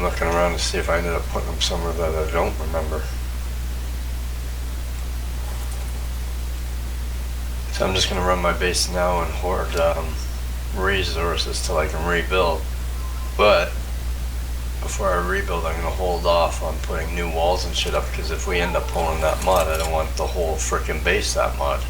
I'm looking around to see if I ended up putting them somewhere that I don't remember. So I'm just going to run my base now and hoard resources till I can rebuild. But before I rebuild, I'm going to hold off on putting new walls and shit up, because if we end up pulling that mod, I don't want the whole frickin' base that mod.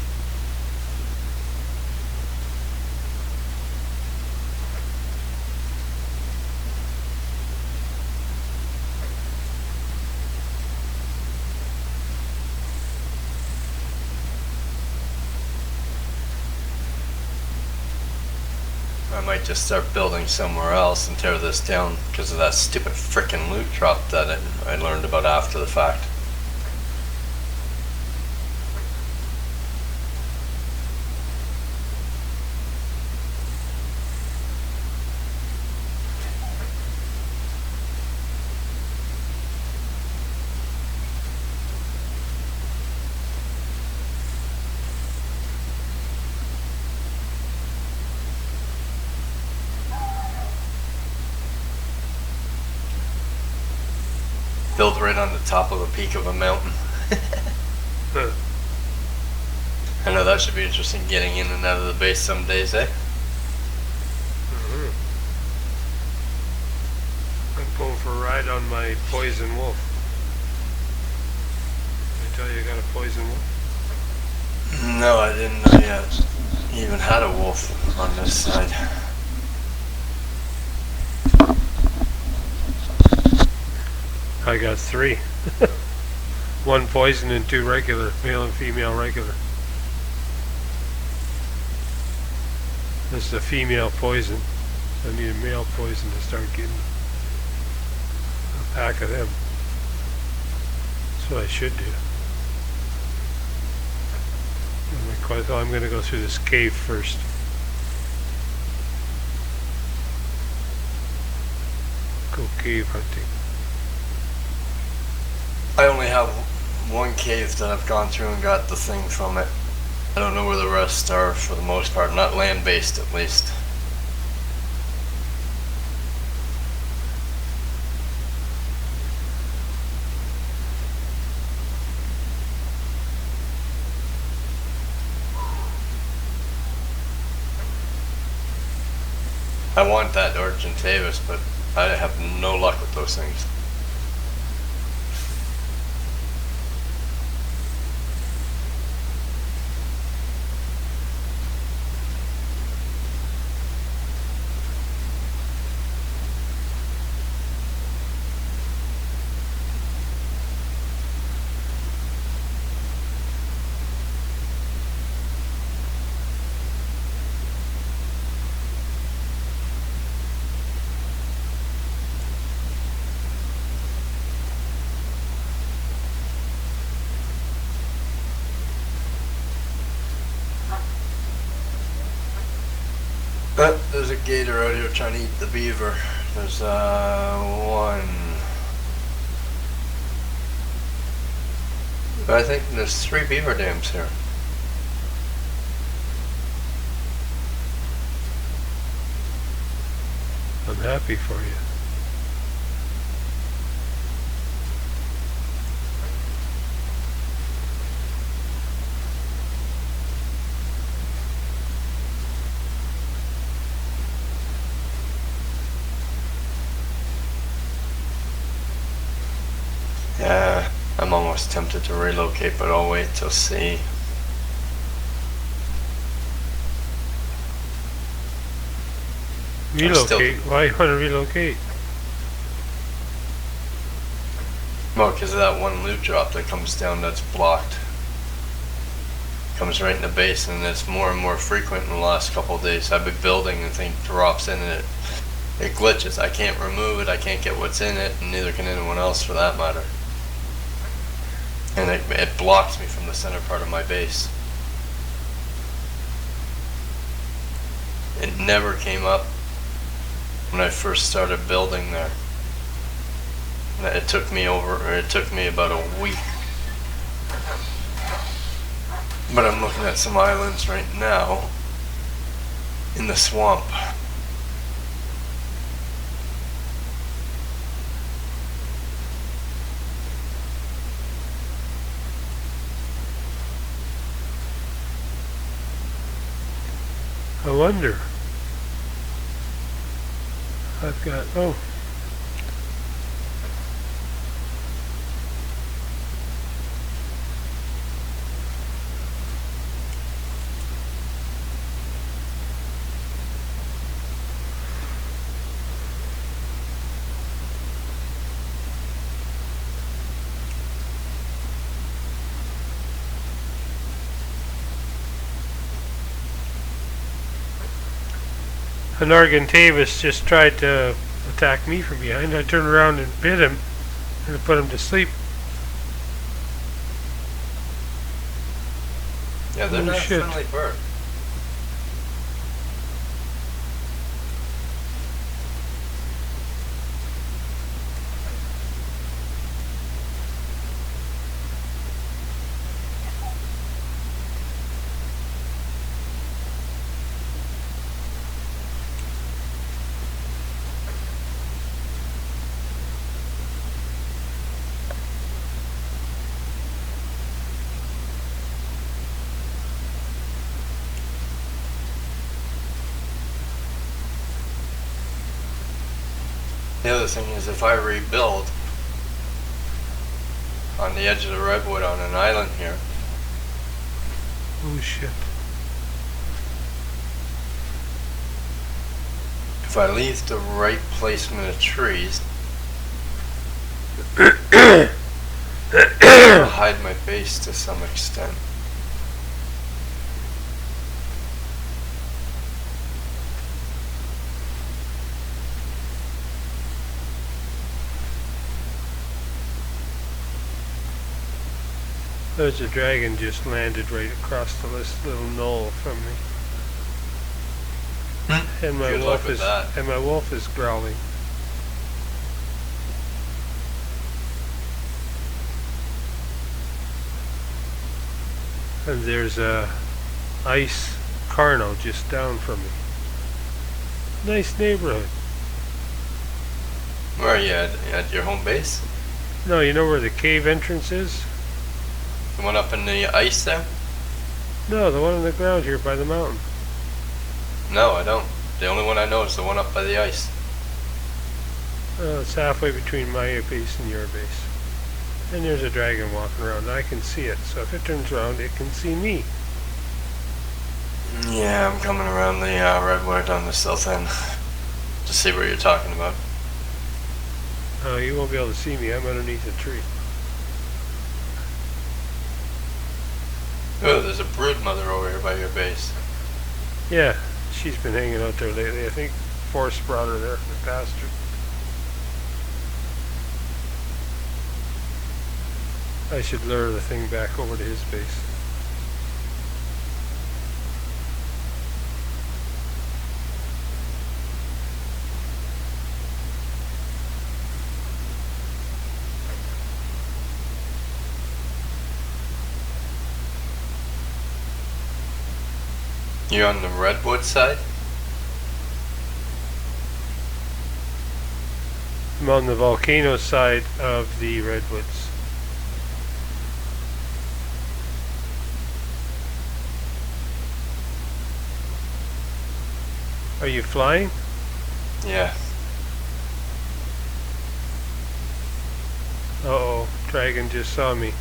I might just start building somewhere else and tear this down because of that stupid frickin' loot drop that I learned about after the fact. Build right on the top of a peak of a mountain. I know that should be interesting, getting in and out of the base some days, eh? I'm going for a ride on my poison wolf. Did I tell you I got a poison wolf? No, I didn't know you even had a wolf on this side. I got 3. 1 poison and 2 regular, male and female regular. This is a female poison. I need a male poison to start getting a pack of them. That's what I should do. I'm going to go through this cave first. Go cave hunting. I only have one cave that I've gone through and got the thing from it. I don't know where the rest are for the most part, not land-based at least. I want that Argentavis, but I have no luck with those things. There's a gator out here trying to eat the beaver. There's one. I think there's 3 beaver dams here. I'm happy for you. Yeah, I'm almost tempted to relocate, but I'll wait till see. Relocate? Why you want to relocate? Well, because of that one loot drop that comes down that's blocked. Comes right in the base, and it's more and more frequent in the last couple of days. I've been building and thing drops in and it glitches. I can't remove it, I can't get what's in it, and neither can anyone else for that matter. And it blocks me from the center part of my base. It never came up when I first started building there. It took me about a week. But I'm looking at some islands right now in the swamp. I wonder. I've got, oh. An Argentavis just tried to attack me from behind. I turned around and bit him and put him to sleep. Yeah, they're not a friendly bird. The other thing is, if I rebuild on the edge of the redwood on an island here. Oh shit. If I leave the right placement of trees, I'll hide my base to some extent. There's a dragon just landed right across this little knoll from me. And my wolf is growling. And there's a ice carno just down from me. Nice neighborhood. Where are you at your home base? No, you know where the cave entrance is? The one up in the ice there? No, the one on the ground here by the mountain. No, I don't. The only one I know is the one up by the ice. It's halfway between my base and your base. And there's a dragon walking around. I can see it, so if it turns around, it can see me. Yeah, I'm coming around the redwood on the south end to see what you're talking about. Oh, you won't be able to see me. I'm underneath a tree. Oh, there's a brood mother over here by your base. Yeah, she's been hanging out there lately. I think Forrest brought her there, the pastor. I should lure the thing back over to his base. You're on the redwood side? I'm on the volcano side of the redwoods. Are you flying? Yeah. Uh-oh, dragon just saw me.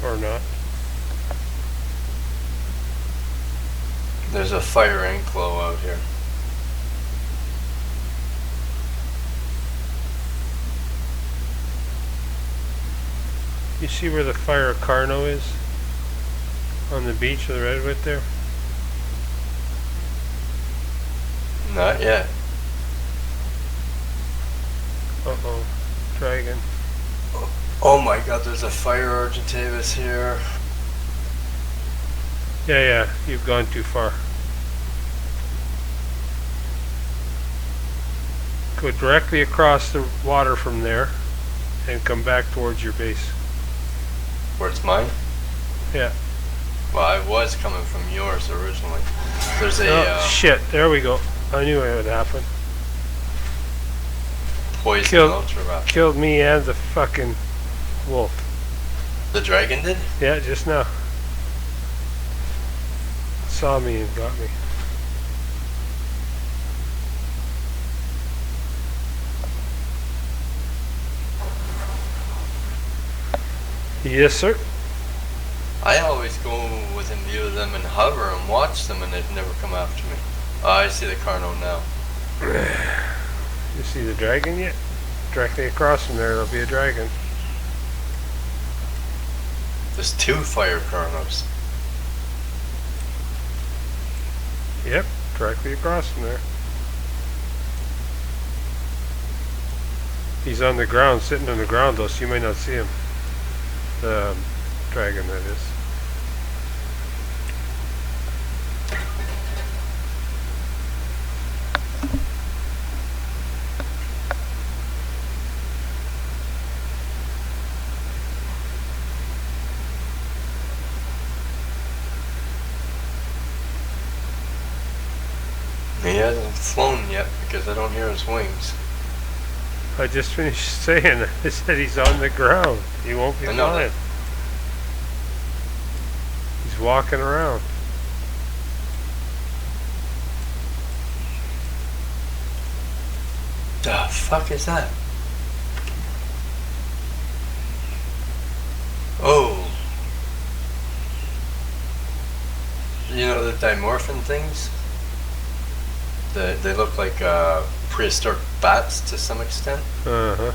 Or not. There's a fire ink glow out here. You see where the fire carno is? On the beach of the redwood there? Not yet. Uh-oh, dragon. Oh my god, there's a fire Argentavis here. Yeah, you've gone too far. Go directly across the water from there and come back towards your base. Where's mine? Yeah. Well, I was coming from yours originally. There's a Oh, shit, there we go. I knew it would happen. poison ultra raptor. Killed me and the fucking wolf. The dragon did? Yeah, just now. Saw me and got me. Yes, sir. I always go within view of them and hover and watch them, and they've never come after me. Oh, I see the Carno now. You see the dragon yet? Directly across from there, there'll be a dragon. There's 2 fire Carnos. Yep, directly across from there. He's on the ground, sitting on the ground though, so you might not see him. The dragon, that is. He hasn't flown yet because I don't hear his wings. I just finished saying, I said he's on the ground. He won't be I know flying. that. He's walking around. The fuck is that? Oh. You know the dimorphin things? They look like prehistoric bats to some extent. Uh-huh.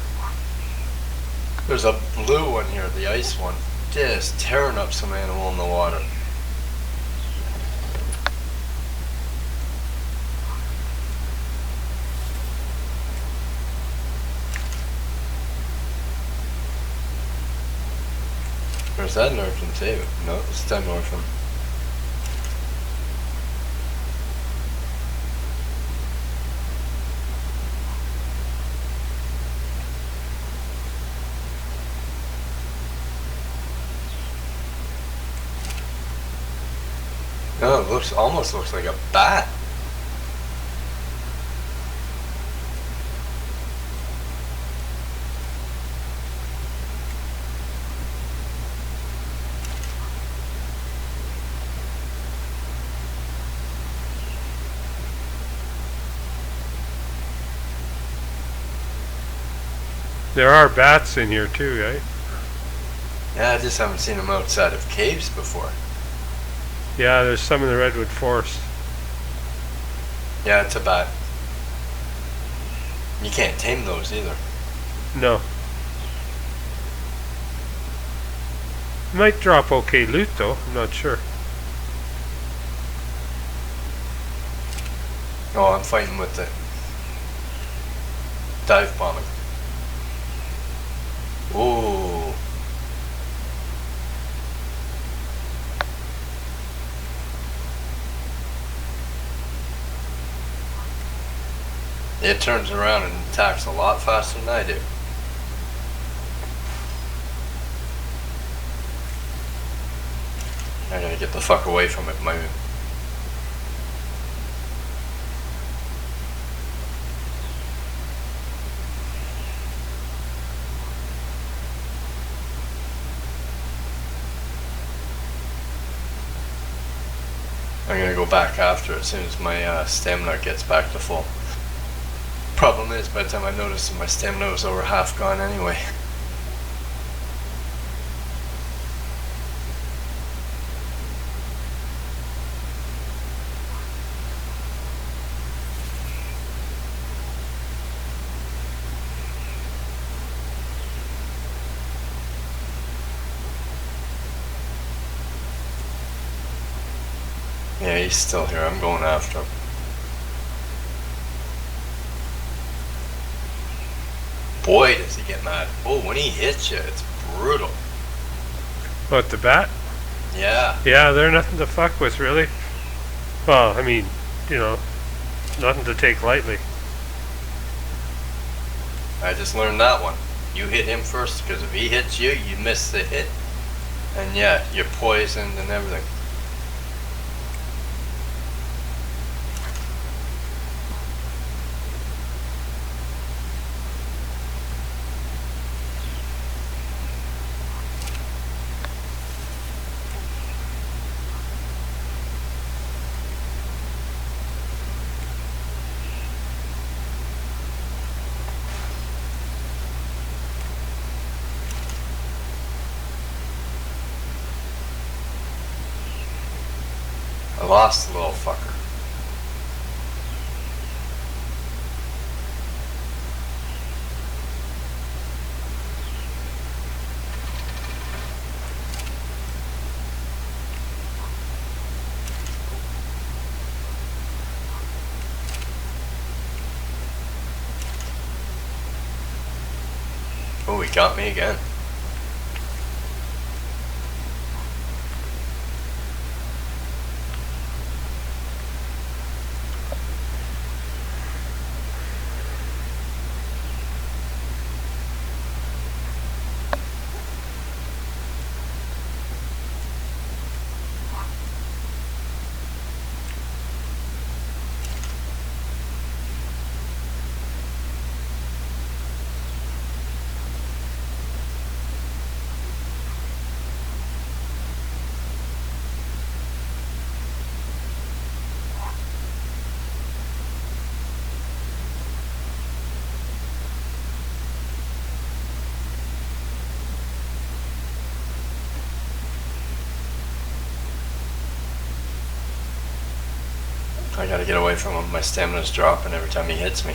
There's a blue one here, the ice one, just tearing up some animal in the water. Where's that Norphin too? No, it's dimorphin. No, it almost looks like a bat. There are bats in here too, right? Yeah, I just haven't seen them outside of caves before. Yeah, there's some in the redwood forest. Yeah, it's a bat. You can't tame those either. No. Might drop okay loot though, I'm not sure. Oh, I'm fighting with the dive bombing. Ooh. It turns around and attacks a lot faster than I do. I gotta get the fuck away from it. I'm gonna go back after it as soon as my stamina gets back to full. Problem is, by the time I noticed, my stamina was over half gone anyway. Yeah, he's still here. I'm going after him. Boy, does he get mad. Oh, when he hits you, it's brutal. What, the bat? Yeah. Yeah, they're nothing to fuck with, really. Well, I mean, you know, nothing to take lightly. I just learned that one. You hit him first, because if he hits you, you miss the hit. And yeah, you're poisoned and everything. I lost the little fucker. Oh, he got me again. I gotta get away from him. My stamina's dropping every time he hits me.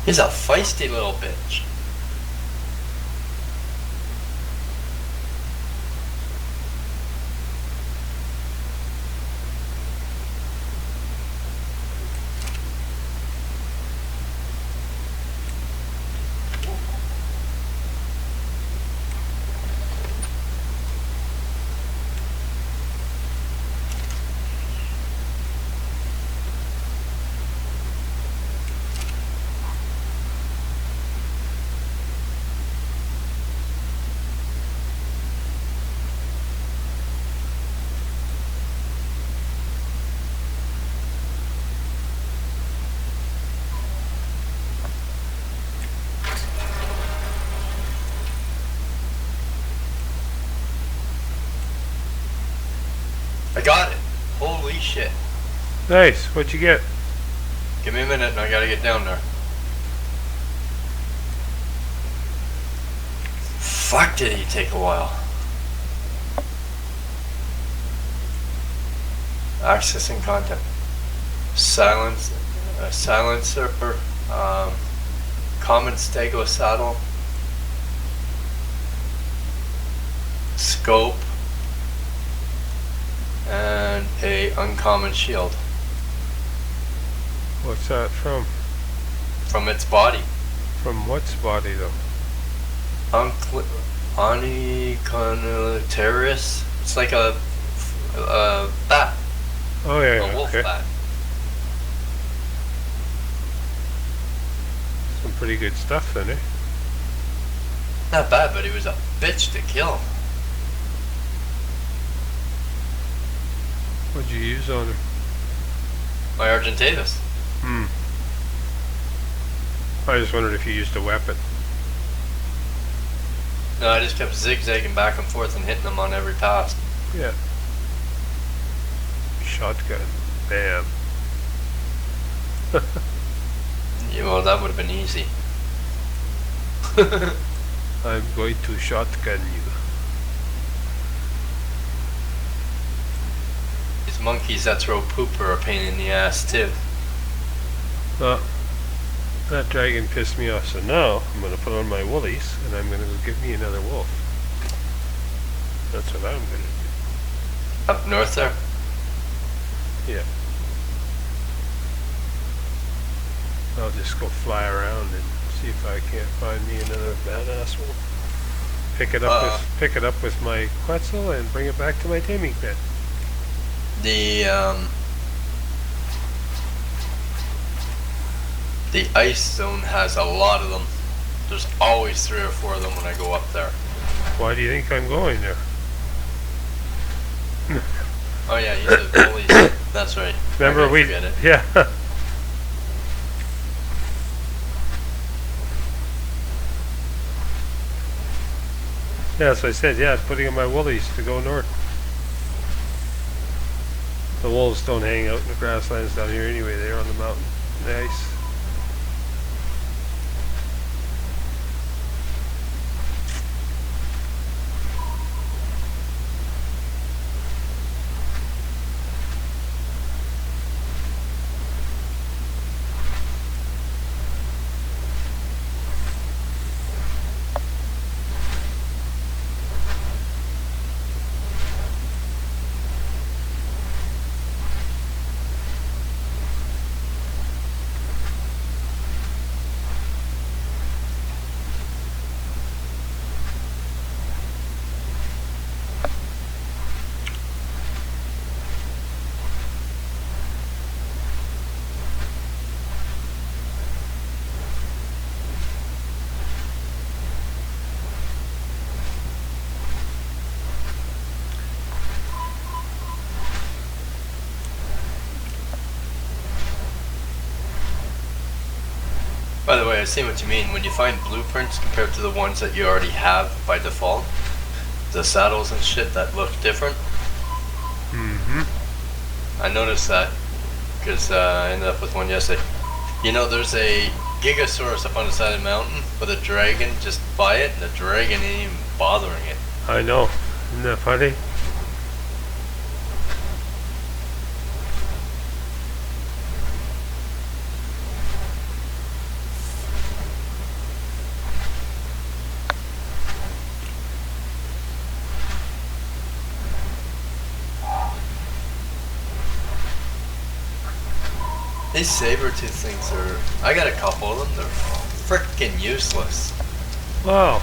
He's a feisty little bitch. I got it. Holy shit. Nice. What'd you get? Give me a minute and I gotta get down there. Fuck, did he take a while. Accessing content. Silence, silencer, common stego saddle, scope, and a uncommon shield. What's that from? From its body. From what's body though? Onyconilitaris. It's like a bat. Oh yeah, A wolf okay. bat. Some pretty good stuff then, eh? Not bad, but he was a bitch to kill. What'd you use on him? My Argentavis. I just wondered if you used a weapon. No, I just kept zigzagging back and forth and hitting him on every pass. Yeah. Shotgun. Bam. Yeah, well, that would have been easy. I'm going to shotgun you. These monkeys that throw poop are a pain in the ass too. Well, that dragon pissed me off, so now I'm going to put on my woolies and I'm going to go get me another wolf. That's what I'm going to do. Up north there? Yeah. I'll just go fly around and see if I can't find me another badass wolf. pick it up with my Quetzal and bring it back to my taming pen. The ice zone has a lot of them. There's always 3 or 4 of them when I go up there. Why do you think I'm going there? Oh yeah, you said bullies. That's right. Remember we? Forget it. Yeah. Yeah, so I said, yeah, putting in my woolies to go north. The wolves don't hang out in the grasslands down here anyway. They're on the mountain, the ice. By the way, I see what you mean. When you find blueprints compared to the ones that you already have by default, the saddles and shit that look different. I noticed that because I ended up with one yesterday. You know, there's a Gigasaurus up on the side of the mountain with a dragon just by it, and the dragon ain't even bothering it. I know. Isn't that funny? These saber-tooth things are... I got a couple of them. They're freaking useless. Wow.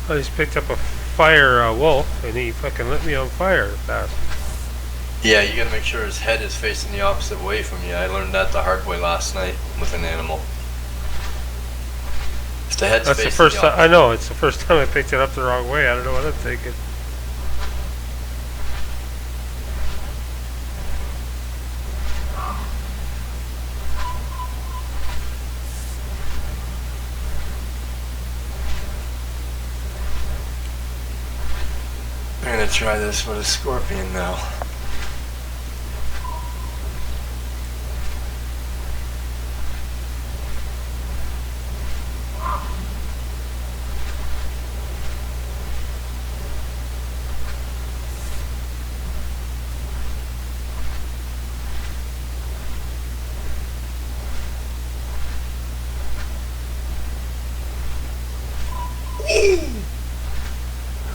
I just picked up a fire wolf, and he fucking lit me on fire fast. Yeah, you gotta make sure his head is facing the opposite way from you. I learned that the hard way last night with an animal. If the head's That's the facing first the time. I know, it's the first time I picked it up the wrong way. I don't know what I'm thinking. I'm gonna try this with a scorpion now.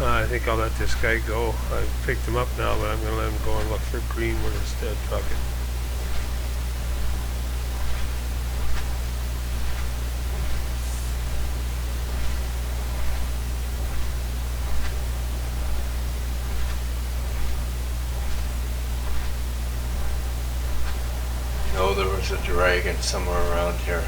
I think I'll let this guy go. I picked him up now, but I'm going to let him go and look for Greenwood instead. Fuck it. No, there was a dragon somewhere around here.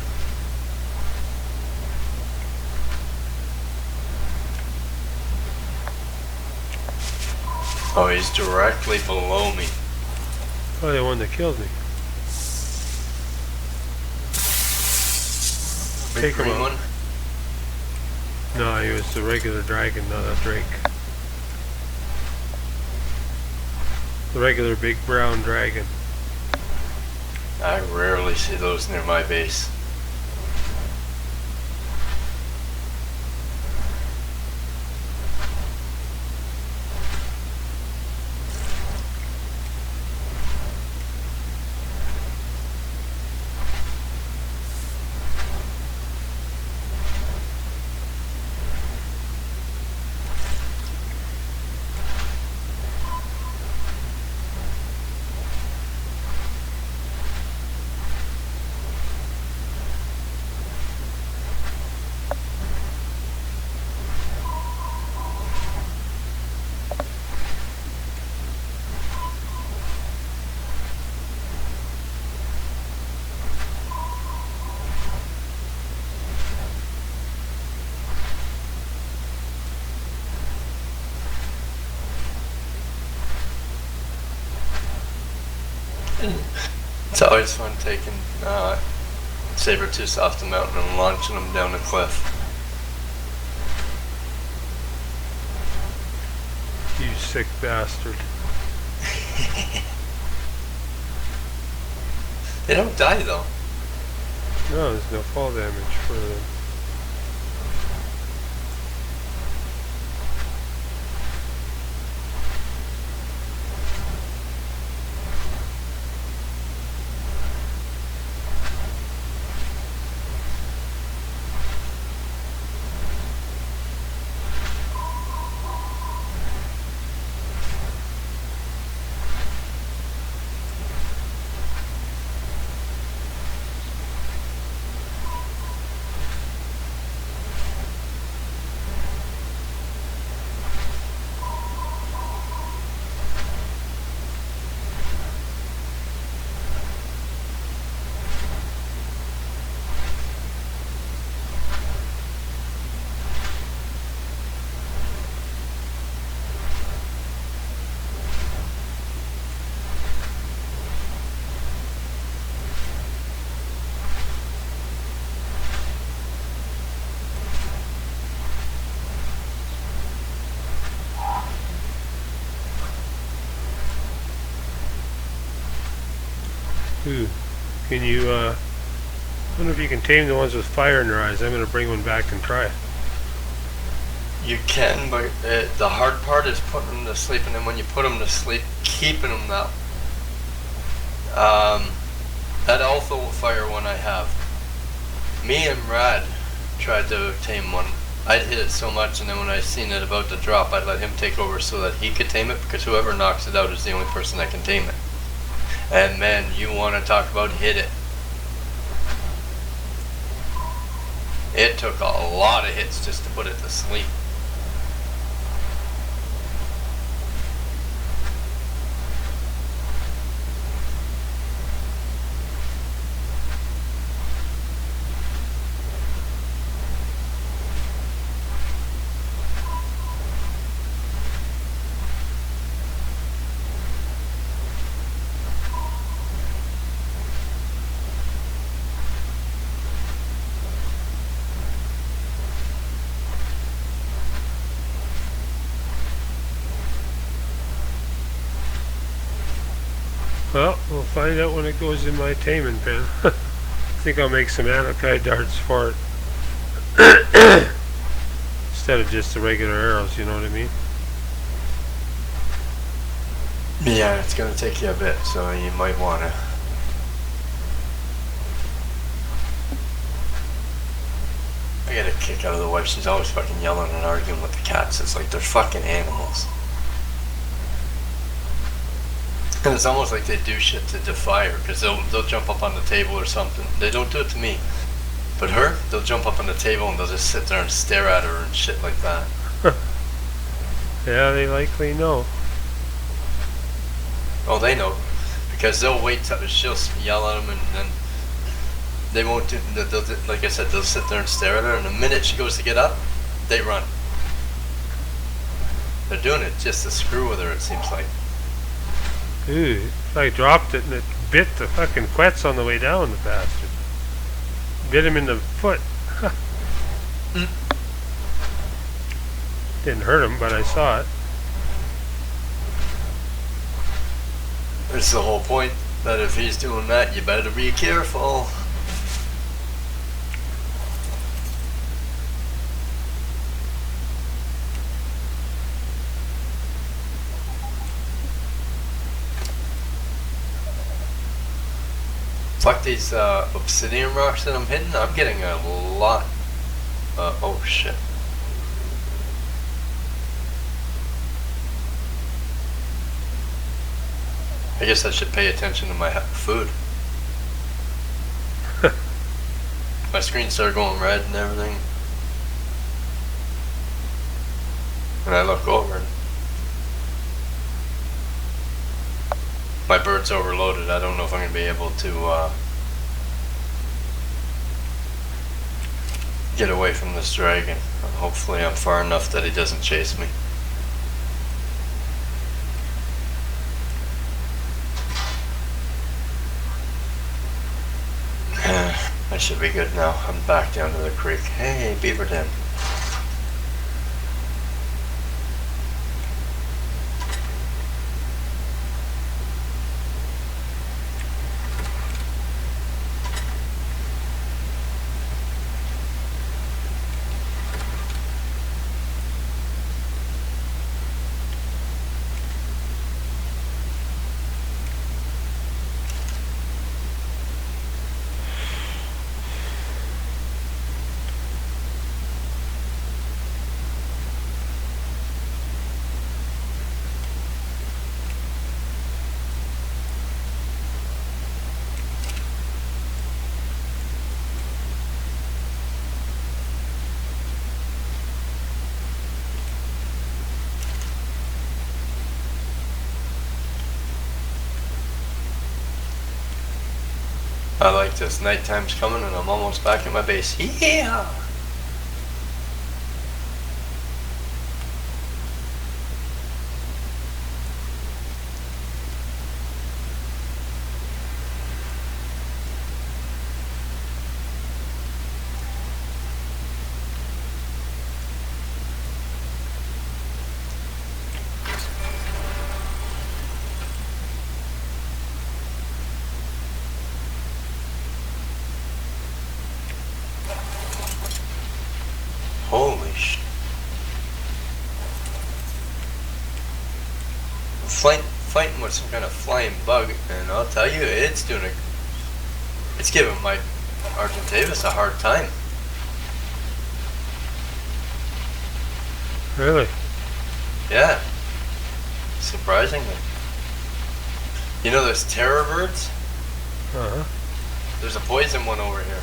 Oh, he's directly below me. Oh, the one that killed me. Big Take him green out. one? No, he was the regular dragon, not a drake. The regular big brown dragon. I rarely see those near my base. It's always fun taking saber-tooths off the mountain and launching them down the cliff. You sick bastard. They don't die though. No, there's no fall damage for them. Ooh. Can you, I wonder if you can tame the ones with fire in their eyes. I'm going to bring one back and try it. You can, but the hard part is putting them to sleep, and then when you put them to sleep, keeping them that. That alpha fire one I have. Me and Rad tried to tame one. I'd hit it so much, and then when I seen it about to drop, I'd let him take over so that he could tame it, because whoever knocks it out is the only person that can tame it. And man, you want to talk about hit it. It took a lot of hits just to put it to sleep. Well, we'll find out when it goes in my taming pen. I think I'll make some anakai darts for it. Instead of just the regular arrows, you know what I mean? Yeah, it's gonna take you a bit, so you might wanna. I get a kick out of the wife. She's always fucking yelling and arguing with the cats. It's like they're fucking animals. And it's almost like they do shit to defy her, because they'll jump up on the table or something. They don't do it to me. But her, they'll jump up on the table and they'll just sit there and stare at her and shit like that. Yeah, they likely know. Oh, they know. Because they'll wait till she'll yell at them, and then they won't do, like I said, they'll sit there and stare at her, and the minute she goes to get up, they run. They're doing it just to screw with her, it seems like. Ooh, I dropped it and it bit the fucking quets on the way down, the bastard. Bit him in the foot. Didn't hurt him, but I saw it. It's the whole point, that if he's doing that, you better be careful. Fuck these obsidian rocks that I'm hitting. I'm getting a lot. Oh shit. I guess I should pay attention to my food. My screen started going red and everything. And I look over and my bird's overloaded. I don't know if I'm going to be able to get away from this dragon. Hopefully I'm far enough that he doesn't chase me. should be good now. I'm back down to the creek. Hey, beaver den. I like this. Nighttime's coming and I'm almost back at my base. Yeah! Holy sh... Fighting with some kind of flying bug, and I'll tell you, it's giving my Argentavis a hard time. Really? Yeah. Surprisingly. You know those terror birds? Uh-huh. There's a poison one over here.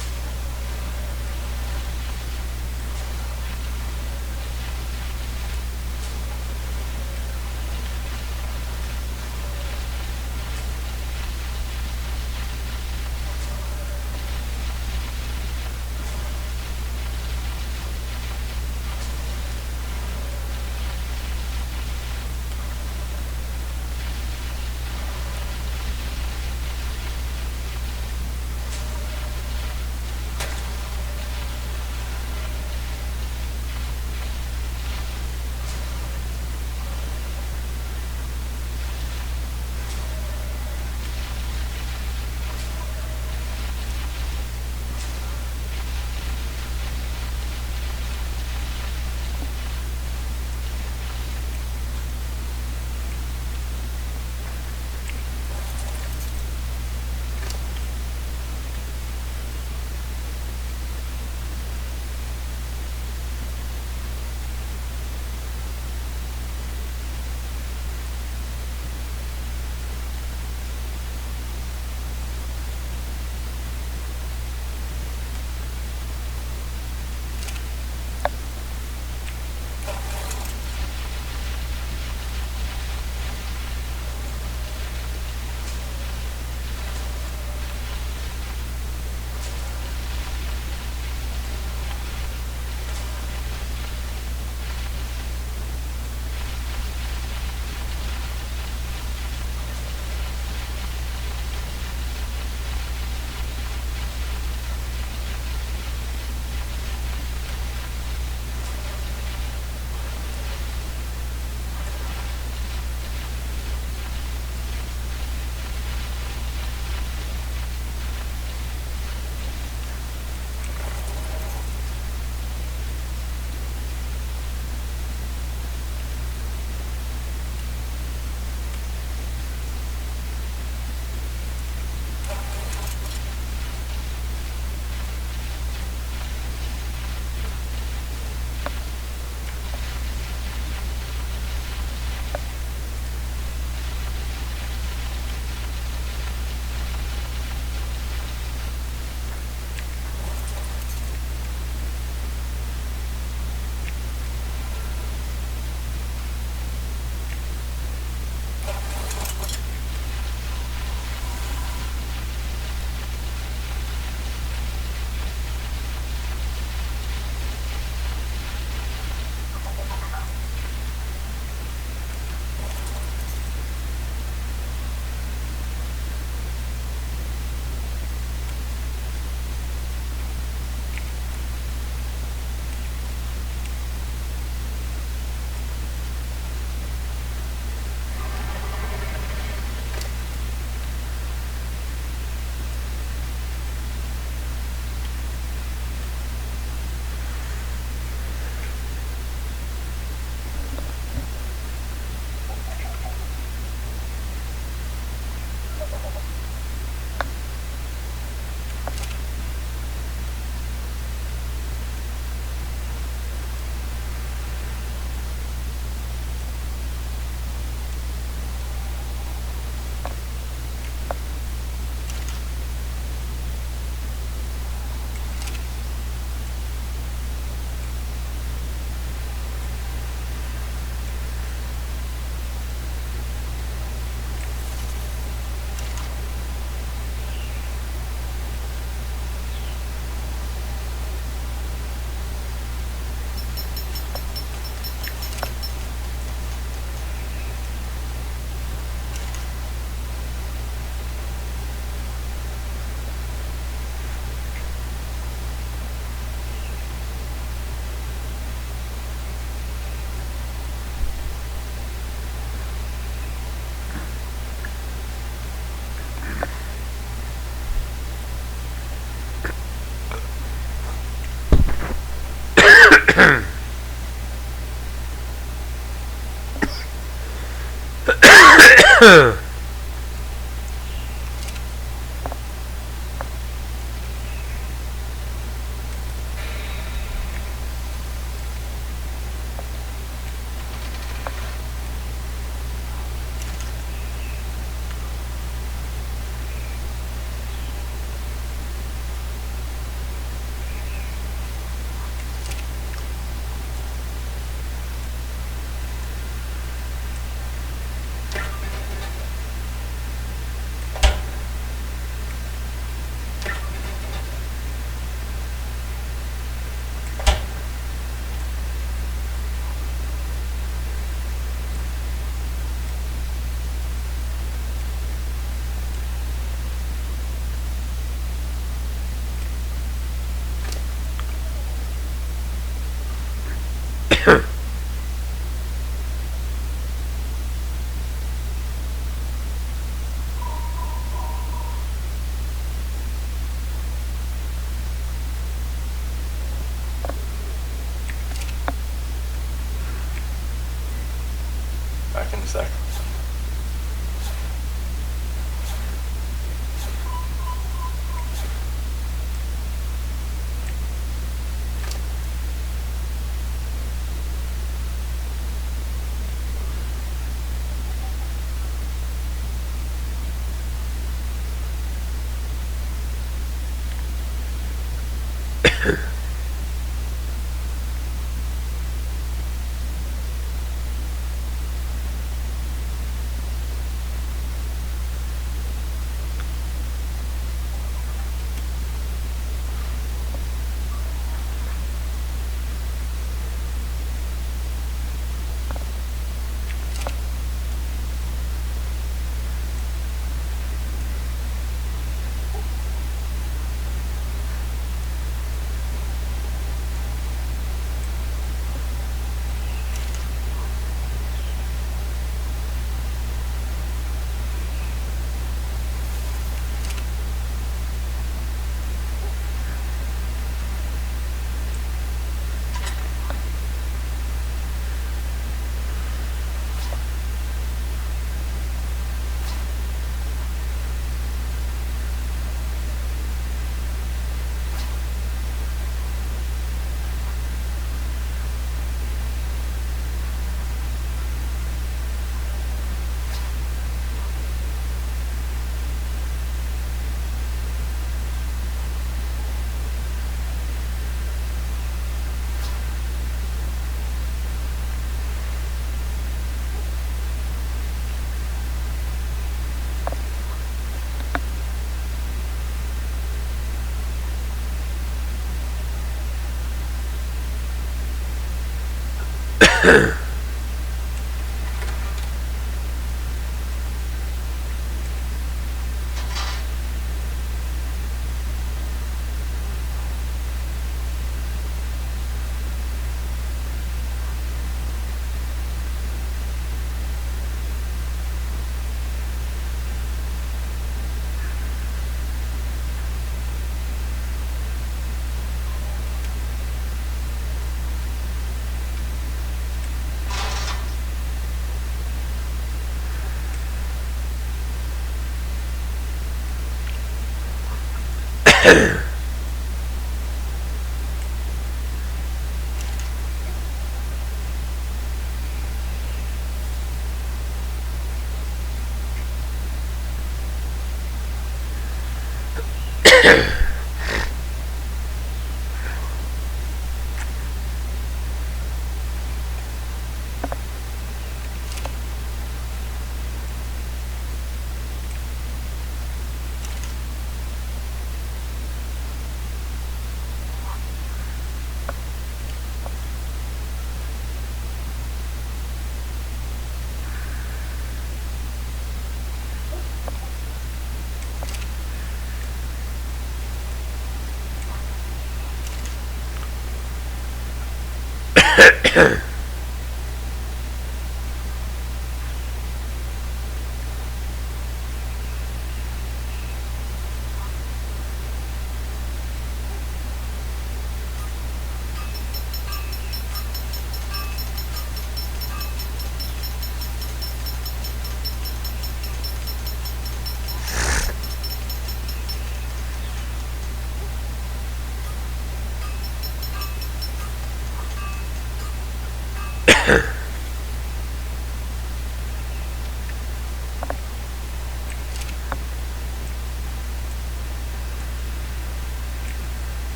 Back in a sec.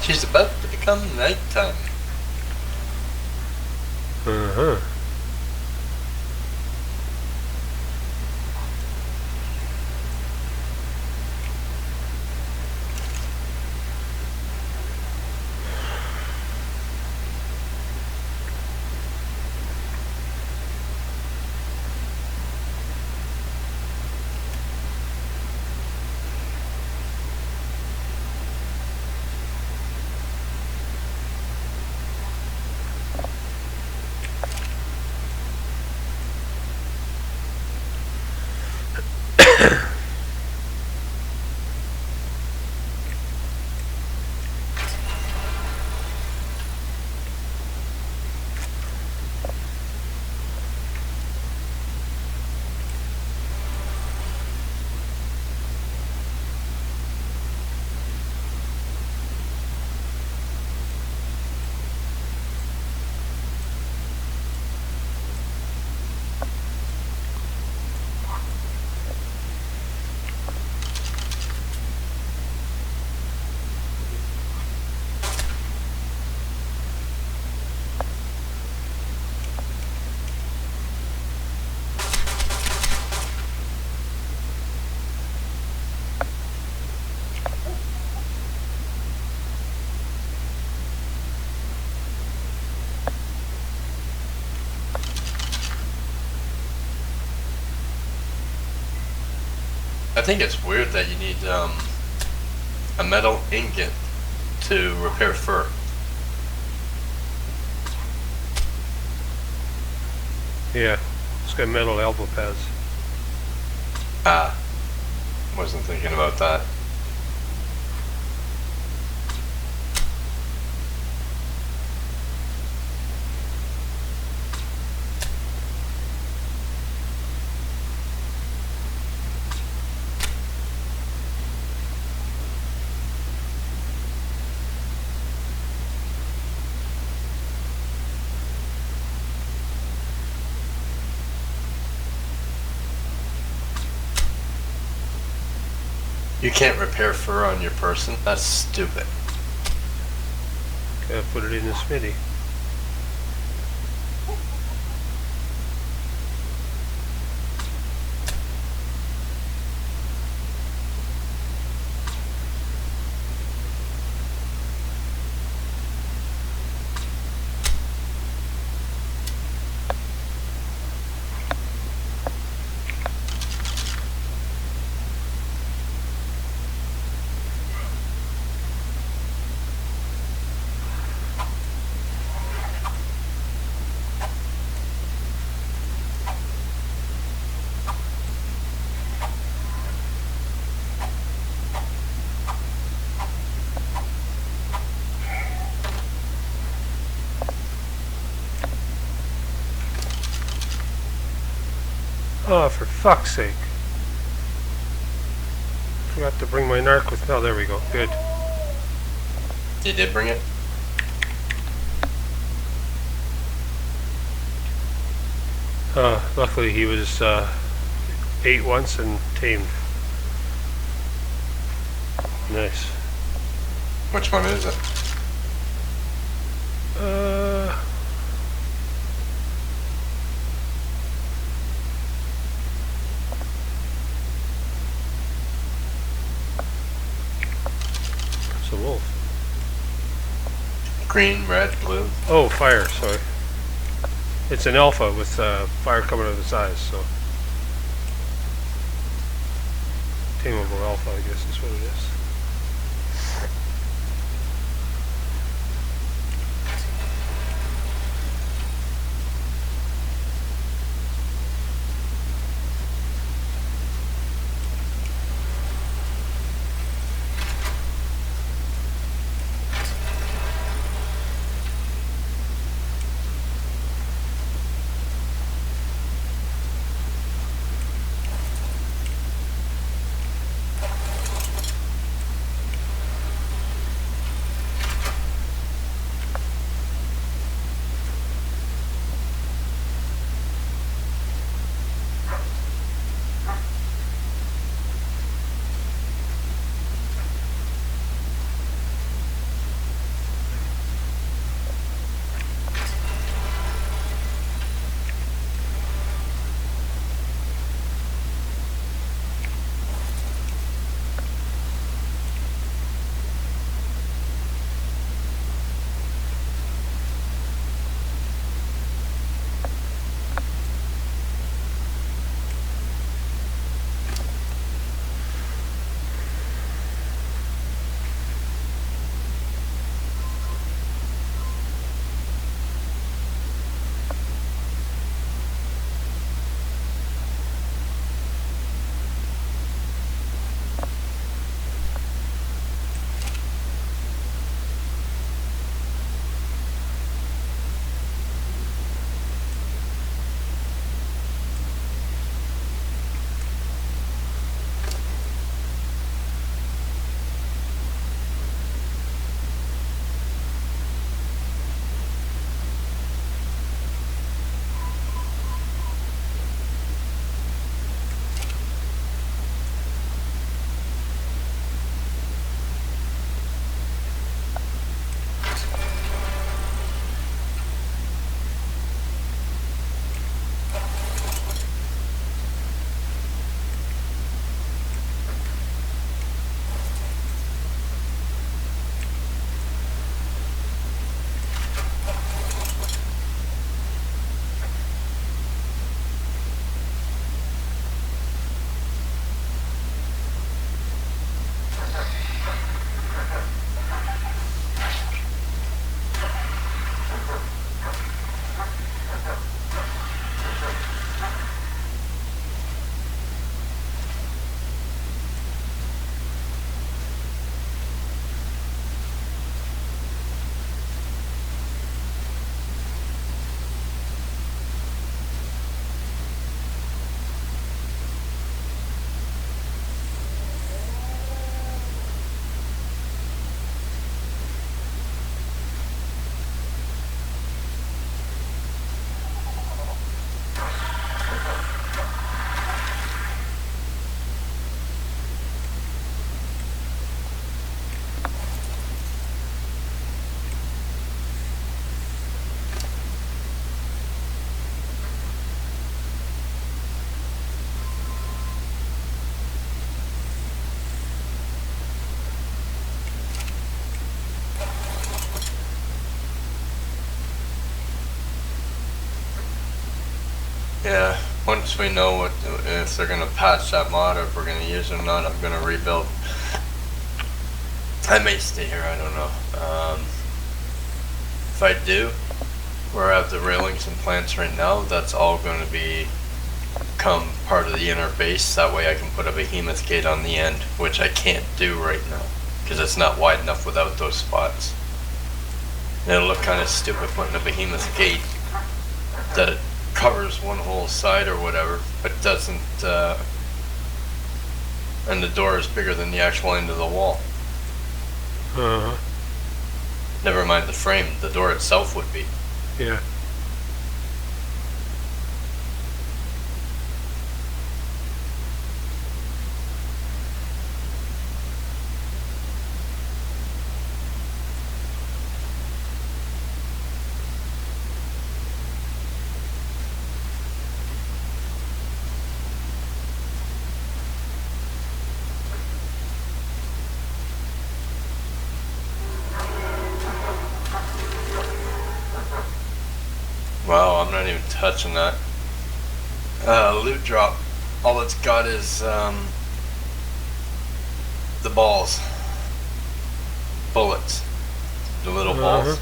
She's about to become nighttime. Uh-huh. I think it's weird that you need a metal ingot to repair fur. Yeah, it's got metal elbow pads. Ah, wasn't thinking about that. You can't repair fur on your person? That's stupid. Gotta put it in the smithy. Oh, for fuck's sake. Forgot to bring my narc with me. Oh, there we go. Good. You did bring it? Luckily he was ate once and tamed. Nice. Which one is it? It's a wolf. Green, red, blue? Oh, fire, sorry. It's an alpha with fire coming out of its eyes, so. Tameable alpha, I guess is what it is. Yeah, once we know what if they're gonna patch that mod or if we're gonna use it or not, I'm gonna rebuild. I may stay here, I don't know. If I do, where I have the railings and plants right now, that's all gonna become part of the inner base. That way I can put a behemoth gate on the end, which I can't do right now because it's not wide enough without those spots. And it'll look kind of stupid putting a behemoth gate that it covers one whole side or whatever, but doesn't, and the door is bigger than the actual end of the wall. Uh-huh. Never mind the frame, the door itself would be. Yeah. Wow, I'm not even touching that. Loot drop. All it's got is the balls. Bullets. The little balls.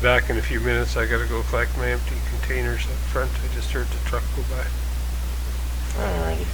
back in a few minutes. I gotta go collect my empty containers up front. I just heard the truck go by. Alrighty.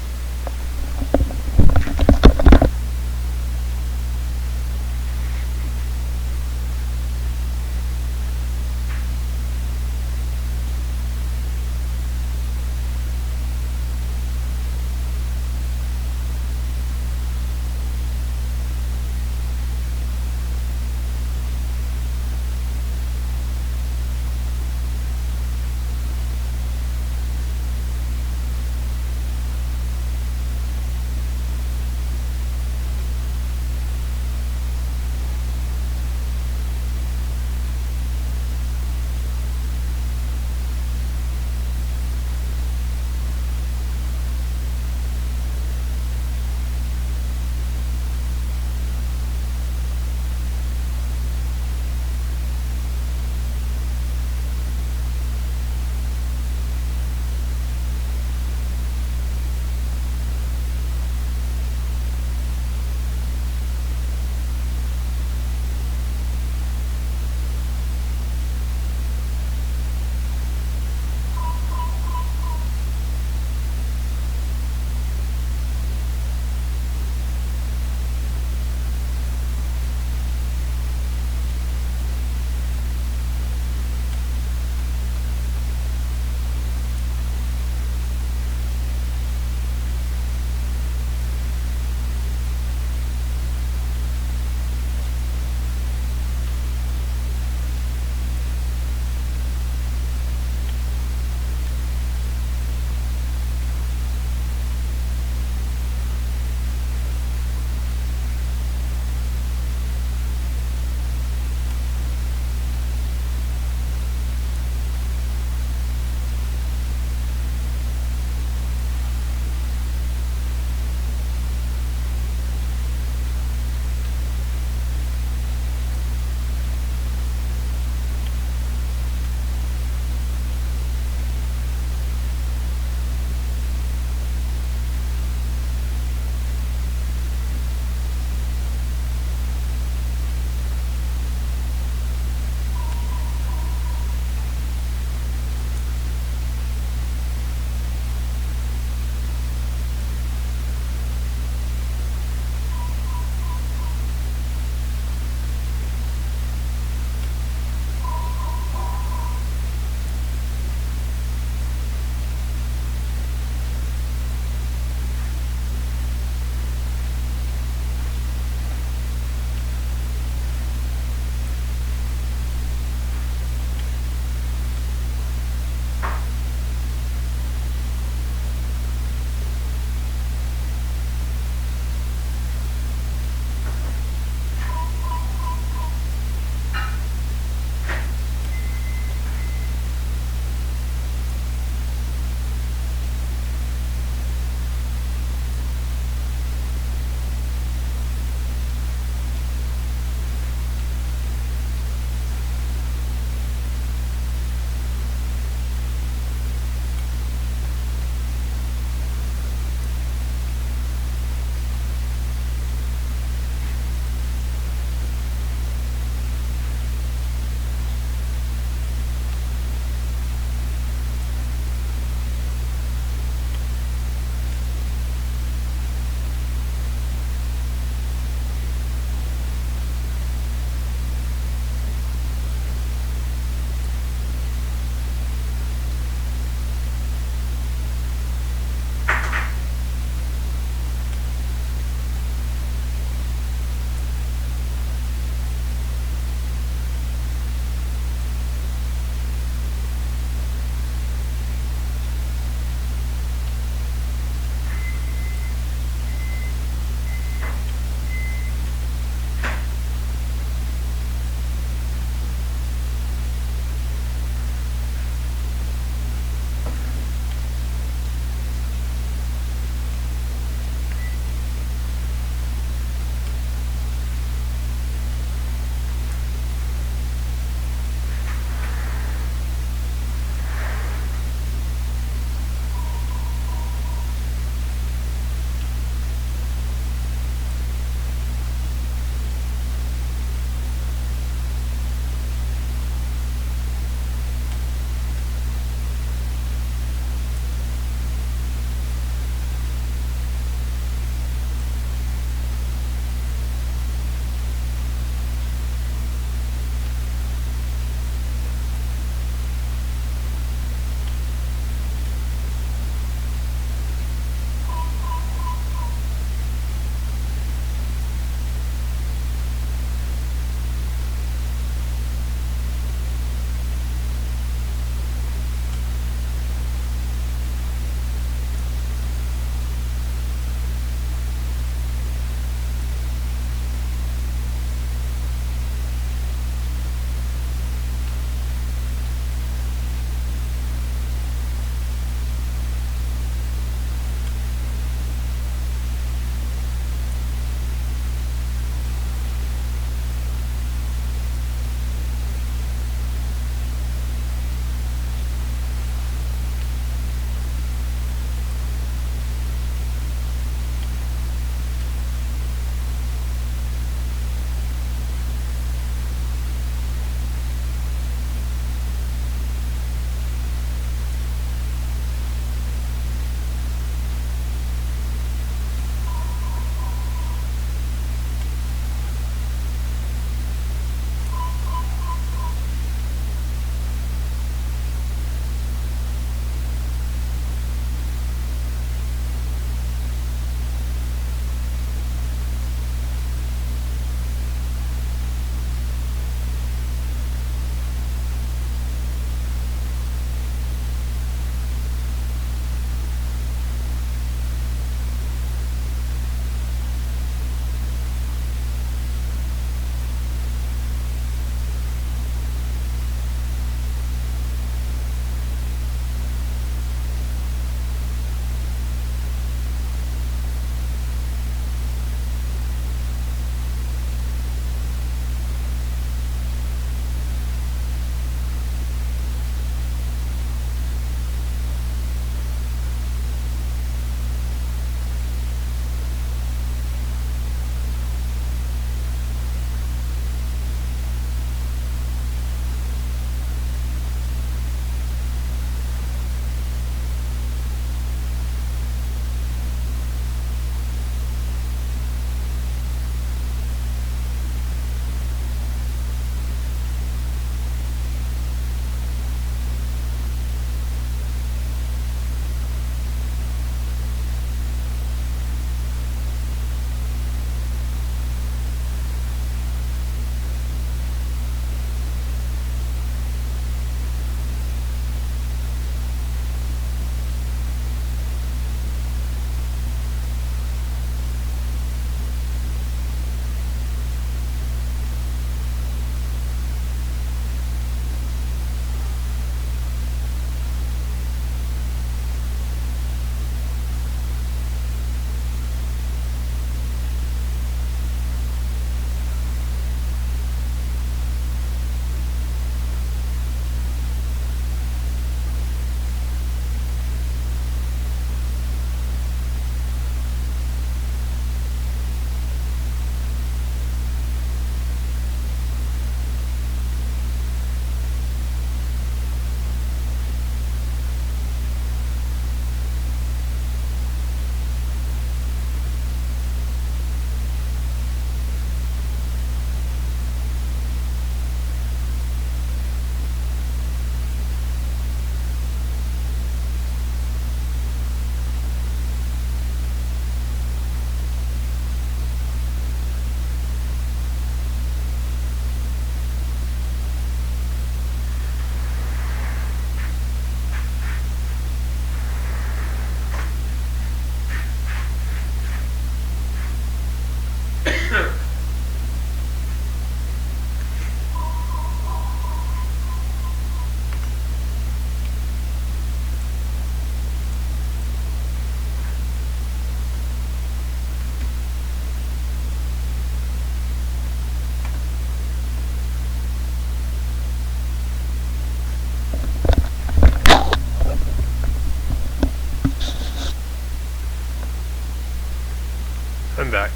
I'm back.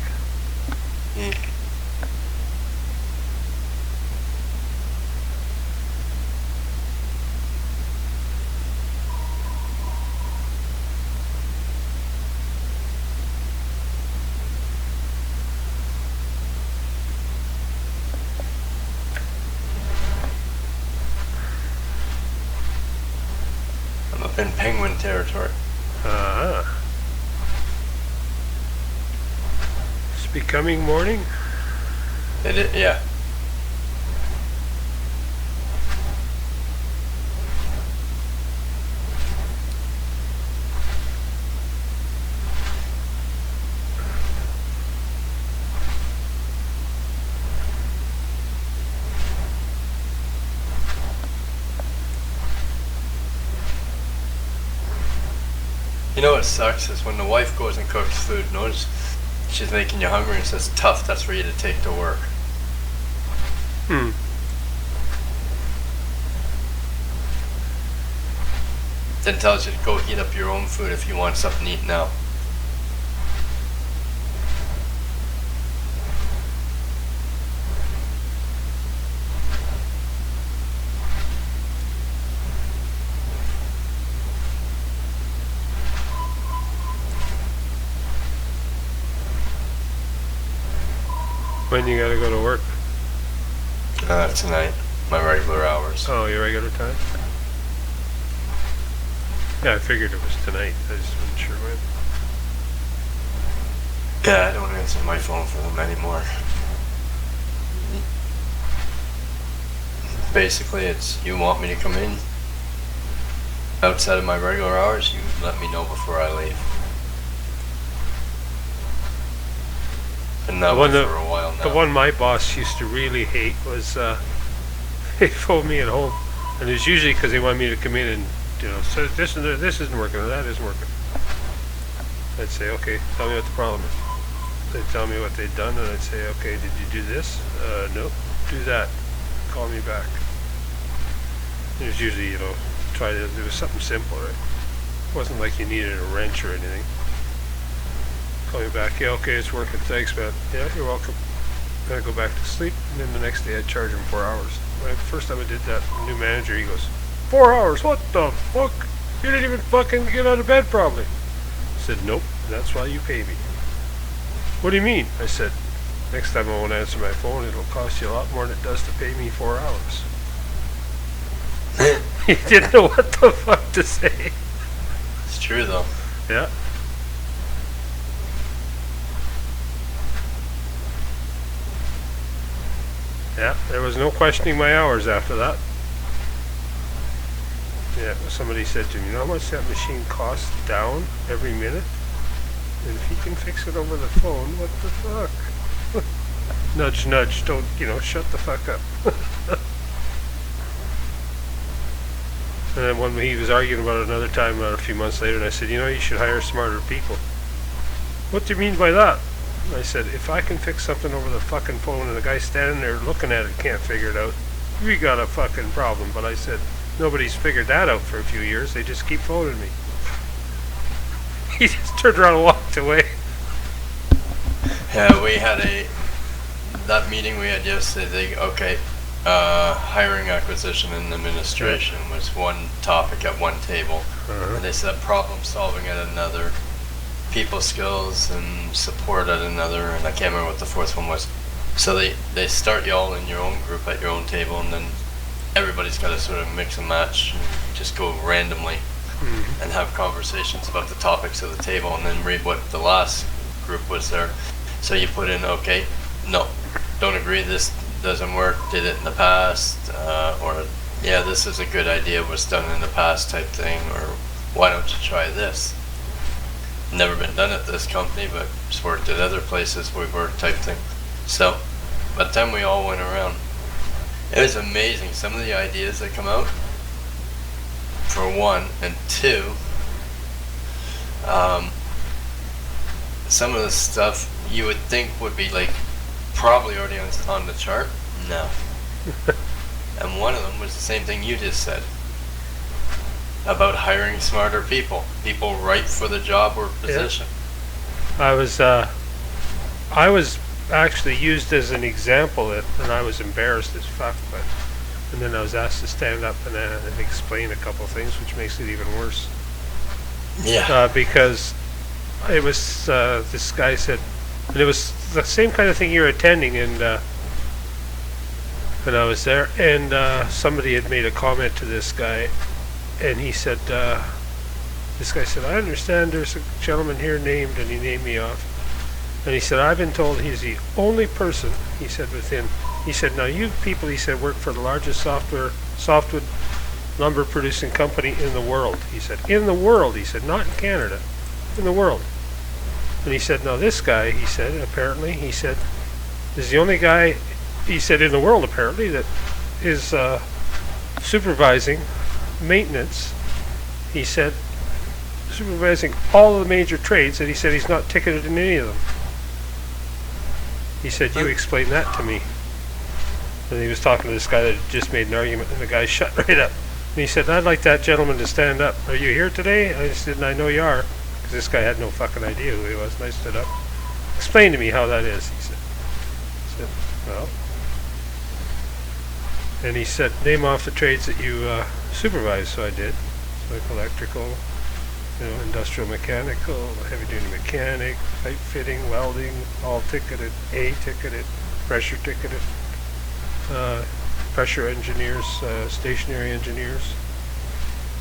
Hmm. I'm up in penguin territory. Uh-huh. It's becoming morning. Yeah. You know what sucks is when the wife goes and cooks food, notice she's making you hungry and says, tough, that's for you to take to work. Hmm. Then tells you to go heat up your own food if you want something eaten out. When you gotta go to work? Tonight, my regular hours. Oh, your regular time? Yeah, I figured it was tonight. I just wasn't sure when. Yeah, I don't answer my phone for them anymore. Basically, it's you want me to come in outside of my regular hours, you let me know before I leave. Been that way for a while now. The one my boss used to really hate was he phoned me at home, and it was usually because they wanted me to come in and, you know, so this isn't working, or that isn't working. I'd say, okay, tell me what the problem is. They'd tell me what they'd done, and I'd say, okay, did you do this? Nope. Do that. Call me back. It was usually, you know, it was something simple, right? It wasn't like you needed a wrench or anything. Call me back. Yeah, okay, it's working. Thanks, man. Yeah, you're welcome. Then I go back to sleep, and then the next day I'd charge him 4 hours. When the first time I did that, the new manager, he goes, 4 hours? What the fuck? You didn't even fucking get out of bed probably. I said, nope, that's why you pay me. What do you mean? I said, next time I won't answer my phone, it'll cost you a lot more than it does to pay me 4 hours. He didn't know what the fuck to say. It's true though. Yeah. Yeah, there was no questioning my hours after that. Yeah, somebody said to me, you know how much that machine costs down every minute? And if he can fix it over the phone, what the fuck? Nudge, nudge, don't, you know, shut the fuck up. And then when he was arguing about it another time a few months later, and I said, you know, you should hire smarter people. What do you mean by that? I said, if I can fix something over the fucking phone and the guy standing there looking at it can't figure it out, we got a fucking problem. But I said, nobody's figured that out for a few years. They just keep phoning me. He just turned around and walked away. Yeah, we had that meeting we had yesterday, hiring, acquisition, and administration was one topic at one table. And they said problem solving at another, people skills and support at another, and I can't remember what the fourth one was. So they start you all in your own group at your own table, and then everybody's got to sort of mix and match and just go randomly and have conversations about the topics of the table, and then read what the last group was there. So you put in, okay, no, don't agree, this doesn't work, did it in the past, or yeah, this is a good idea, was done in the past type thing, or why don't you try this? Never been done at this company, but just worked at other places we've worked type thing. So by the time we all went around, it was amazing some of the ideas that come out, for one, and two, some of the stuff you would think would be like probably already on the chart. No. And one of them was the same thing you just said about hiring smarter people right for the job or position. Yeah. I was I was actually used as an example, and I was embarrassed as fuck. But and then I was asked to stand up and explain a couple of things, which makes it even worse. Yeah. Because it was this guy said, and it was the same kind of thing you're attending, and when I was there, and somebody had made a comment to this guy, and he said, this guy said, I understand there's a gentleman here named, and he named me off. And he said, I've been told he's the only person, he said, he said, now you people, he said, work for the largest softwood lumber producing company in the world. He said, in the world, he said, not in Canada, in the world. And he said, now this guy, he said, apparently, he said, is the only guy, he said, in the world, apparently, that is supervising maintenance, he said, supervising all of the major trades, and he said he's not ticketed in any of them. He said, you explain that to me. And he was talking to this guy that had just made an argument, and the guy shut right up. And he said, I'd like that gentleman to stand up. Are you here today? I said, and I know you are. Because this guy had no fucking idea who he was, and I stood up. Explain to me how that is, he said. I said, well. And he said, name off the trades that you supervise. So I did. So like electrical, industrial mechanical, heavy-duty mechanic, pipe fitting, welding, all ticketed, A-ticketed, pressure ticketed, pressure engineers, stationary engineers.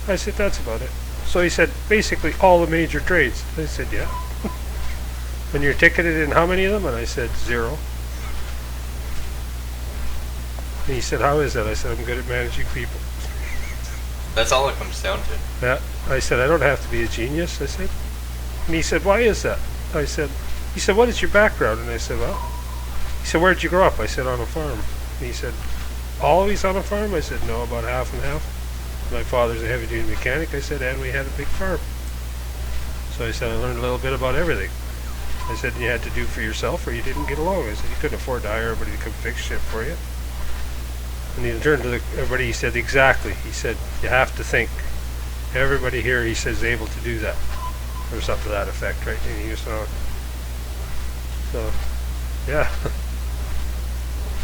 I said, that's about it. So he said, basically all the major trades. I said, yeah. And you're ticketed in how many of them? And I said, 0. And he said, how is that? I said, I'm good at managing people. That's all it comes down to. Yeah. I said, I don't have to be a genius, I said. And he said, why is that? I said, he said, what is your background? And I said, well, he said, where'd you grow up? I said, on a farm. And he said, always on a farm? I said, no, about half and half. My father's a heavy-duty mechanic, I said, and we had a big farm. So I said, I learned a little bit about everything. I said, you had to do for yourself or you didn't get along. I said, you couldn't afford to hire everybody to come fix shit for you. And he turned to everybody, he said, exactly. He said, you have to think. Everybody here, he says, is able to do that. Or something to that effect, right? And he was on. So, yeah.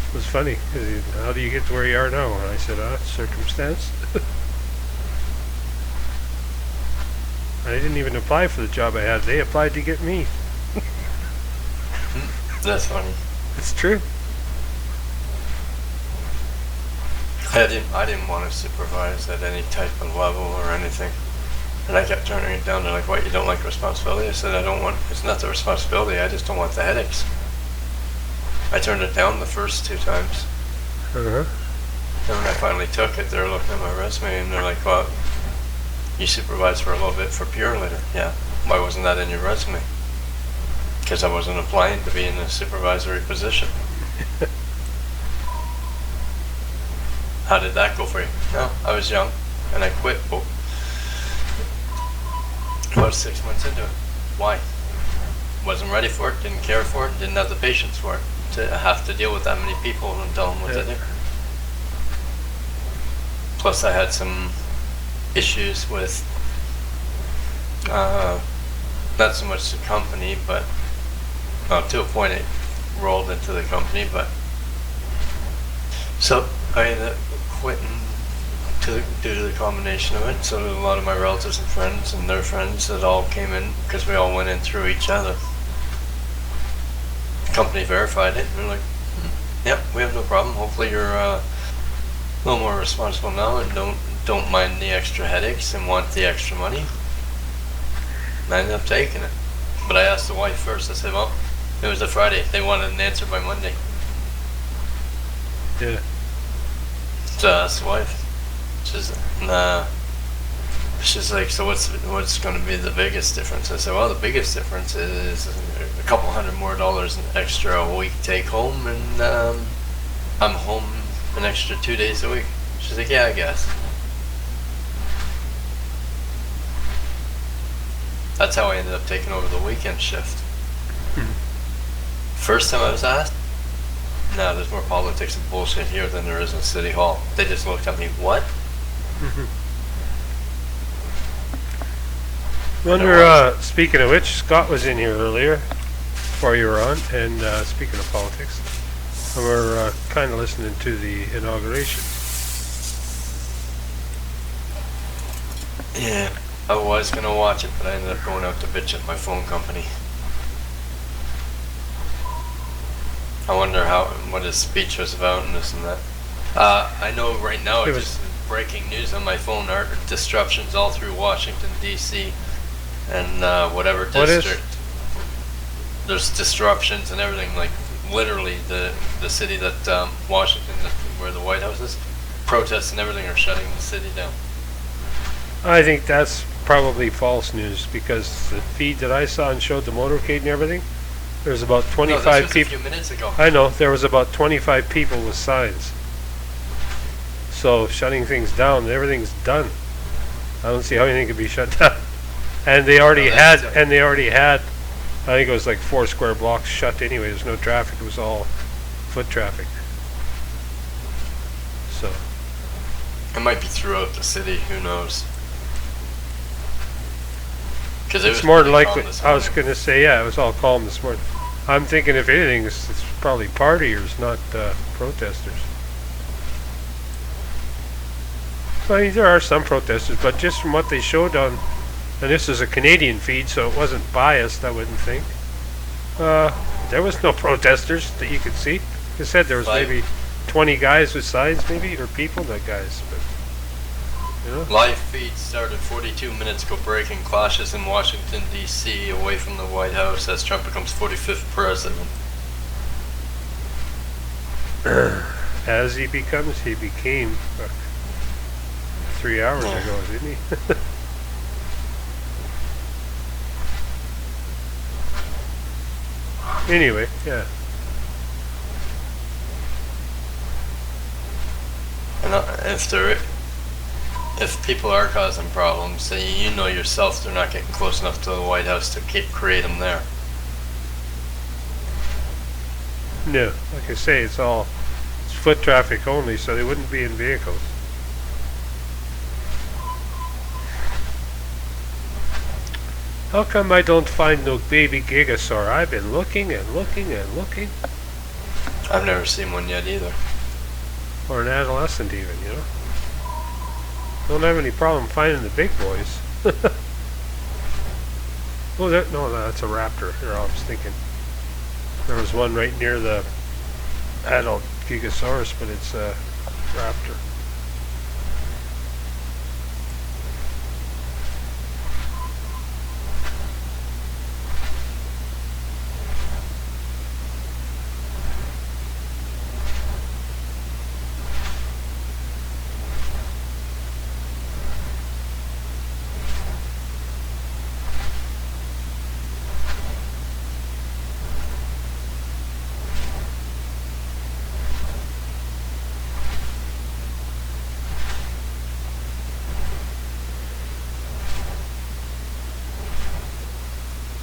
It was funny. How do you get to where you are now? And I said, circumstance. I didn't even apply for the job I had. They applied to get me. That's funny. It's true. I didn't want to supervise at any type of level or anything. And I kept turning it down. They're like, what, you don't like responsibility? I said, it's not the responsibility, I just don't want the headaches. I turned it down the first 2 times. Uh-huh. And when I finally took it, they're looking at my resume and they're like, well, you supervised for a little bit for Pure later. Yeah. Why wasn't that in your resume? Because I wasn't applying to be in a supervisory position. How did that go for you? No, I was young and I quit about 6 months into it. Why? Wasn't ready for it, didn't care for it, didn't have the patience for it to have to deal with that many people and tell them what to do. Plus I had some issues with not so much the company, but to a point it rolled into the company, but so I ended up quitting due to the combination of it. So a lot of my relatives and friends and their friends that all came in because we all went in through each other. The company verified it and they're like, yep, we have no problem. Hopefully you're a little more responsible now and don't mind the extra headaches and want the extra money. And I ended up taking it. But I asked the wife first. I said, well, it was a Friday. They wanted an answer by Monday. Yeah. So I asked the wife. She's nah. She's like, so what's going to be the biggest difference? I said, well, the biggest difference is a couple $100 more extra a week take home, and I'm home an extra 2 days a week. She's like, yeah, I guess. That's how I ended up taking over the weekend shift. First time I was asked, no, there's more politics and bullshit here than there is in City Hall. They just looked at me, what? Wonder, speaking of which, Scott was in here earlier. before you were on, and speaking of politics, we're kind of listening to the inauguration. Yeah, I was gonna watch it, but I ended up going out to bitch at my phone company. I wonder what his speech was about and this and that. I know right now it's just breaking news on my phone are disruptions all through Washington, D.C. and whatever district. There's disruptions and everything, like literally the city that Washington, where the White House is, protests and everything are shutting the city down. I think that's probably false news, because the feed that I saw and showed the motorcade and everything, there's about 25 no, this was people. A few minutes ago. I know, there was about 25 people with signs. So shutting things down, everything's done. I don't see how anything could be shut down. And they already had, I think it was like 4 square blocks shut anyway. There's no traffic. It was all foot traffic. So it might be throughout the city. Who knows? Because it's more than likely. I was going to say, yeah, it was all calm this morning. I'm thinking, if anything, it's probably partiers, not protesters. I mean, there are some protesters, but just from what they showed on, and this is a Canadian feed, so it wasn't biased, I wouldn't think. There was no protesters that you could see. They said there was maybe 20 guys with signs, maybe, or people, not guys, but, you know. Live feed started 42 minutes ago, breaking clashes in Washington, D.C., away from the White House as Trump becomes 45th president. As he became 3 hours ago, didn't he? Anyway, yeah. And if people are causing problems, you know yourself they're not getting close enough to the White House to create them there. No, like I say, it's foot traffic only, so they wouldn't be in vehicles. How come I don't find no baby gigasaur? I've been looking and looking and looking. I've never seen one yet either. Or an adolescent even, you know? Don't have any problem finding the big boys. Oh, no, that's a raptor. Here, I was thinking. There was one right near the adult Gigasaurus, but it's a raptor.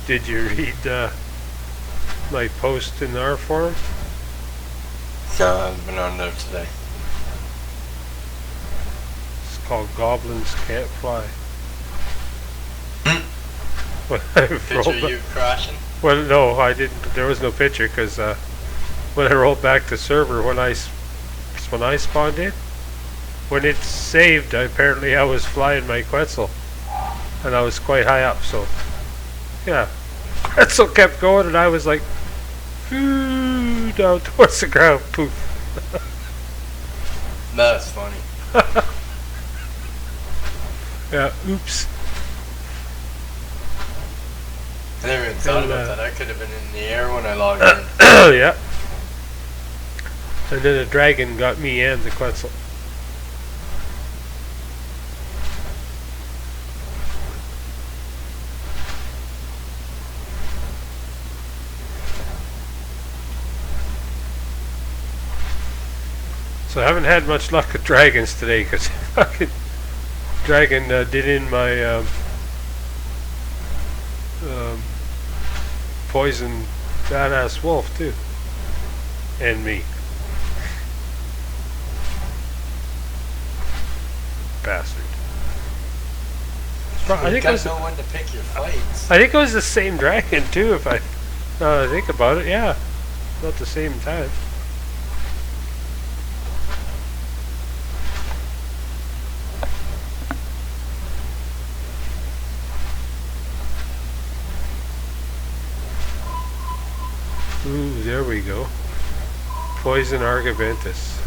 Did you read my post in our forum? No, I've been on there today. It's called Goblins Can't Fly. Picture you crashing? Well, no, I didn't. There was no picture, because when I rolled back the server, when I spawned in, when it saved, apparently I was flying my Quetzal, and I was quite high up. So, yeah, Quetzal kept going, and I was like, down towards the ground. Poof. That's funny. Yeah. Oops. I never even thought about that. I could have been in the air when I logged in. Yeah. And then a dragon got me and the Quetzal. So I haven't had much luck with dragons today, because fucking dragon did in my poison badass wolf too, and me. Bastard. I think I know when to pick your fights. I think it was the same dragon too, if Now that I think about it, yeah. About the same time. Ooh, there we go. Poison argaventus.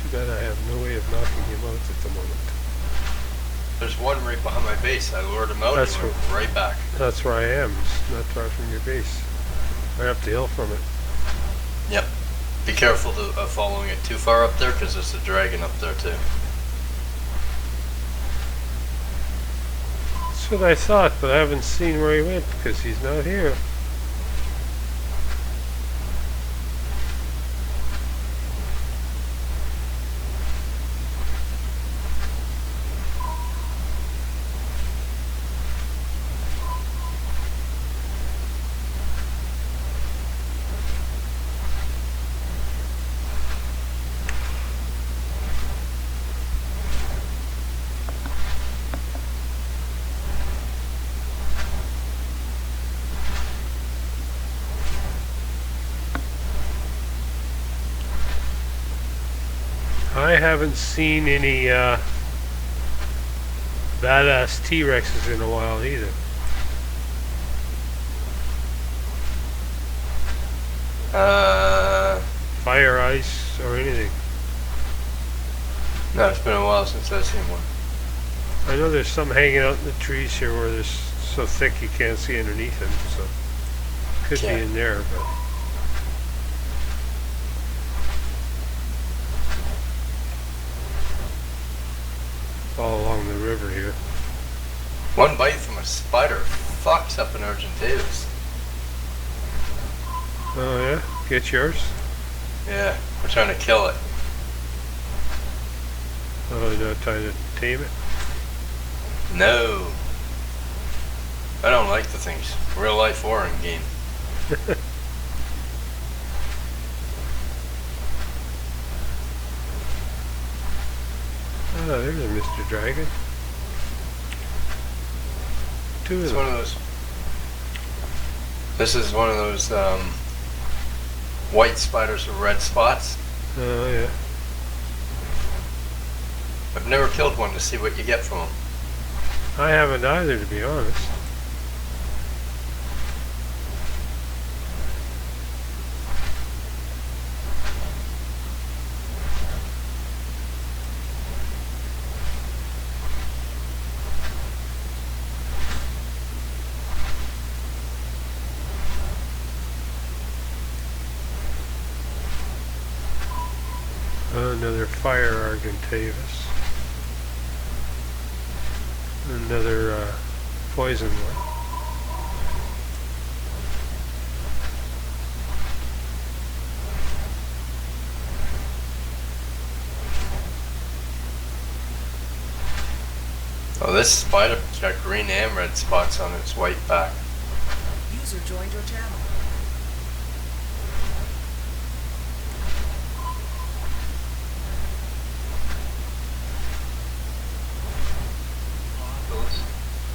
Too bad I have no way of knocking him out at the moment. There's one right behind my base. I lured him out That's and went right back. That's where I am. It's not far from your base. Right up the hill from it. Yep. Be careful of following it too far up there because there's a dragon up there too. That's what I thought, but I haven't seen where he went because he's not here. I haven't seen any badass T-Rexes in a while either. Fire, ice, or anything. No, it's been a while since I've seen one. I know there's some hanging out in the trees here where they're so thick you can't see underneath them, so could be in there, but all along the river here. One bite from a spider fucks up an Argentavis. Oh yeah? Get yours? Yeah, we're trying to kill it. Oh, you're not trying to tame it? No. I don't like the things. Real life or in game. Oh, there's a Mr. Dragon. Two of It's them. one of those. This is one of those white spiders with red spots. Oh yeah. I've never killed one to see what you get from them. I haven't either, to be honest. Another fire argentavis. Another poison one. Oh, this spider's got green and red spots on its white back. User joined your channel.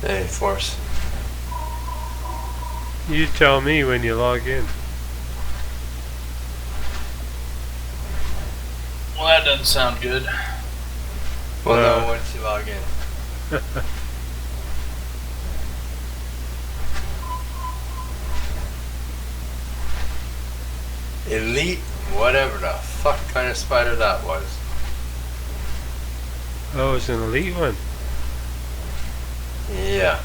Hey, Force. You tell me when you log in. Well, that doesn't sound good. Well, no, once you log in. Elite, whatever the fuck kind of spider that was. Oh, it's an elite one. Yeah.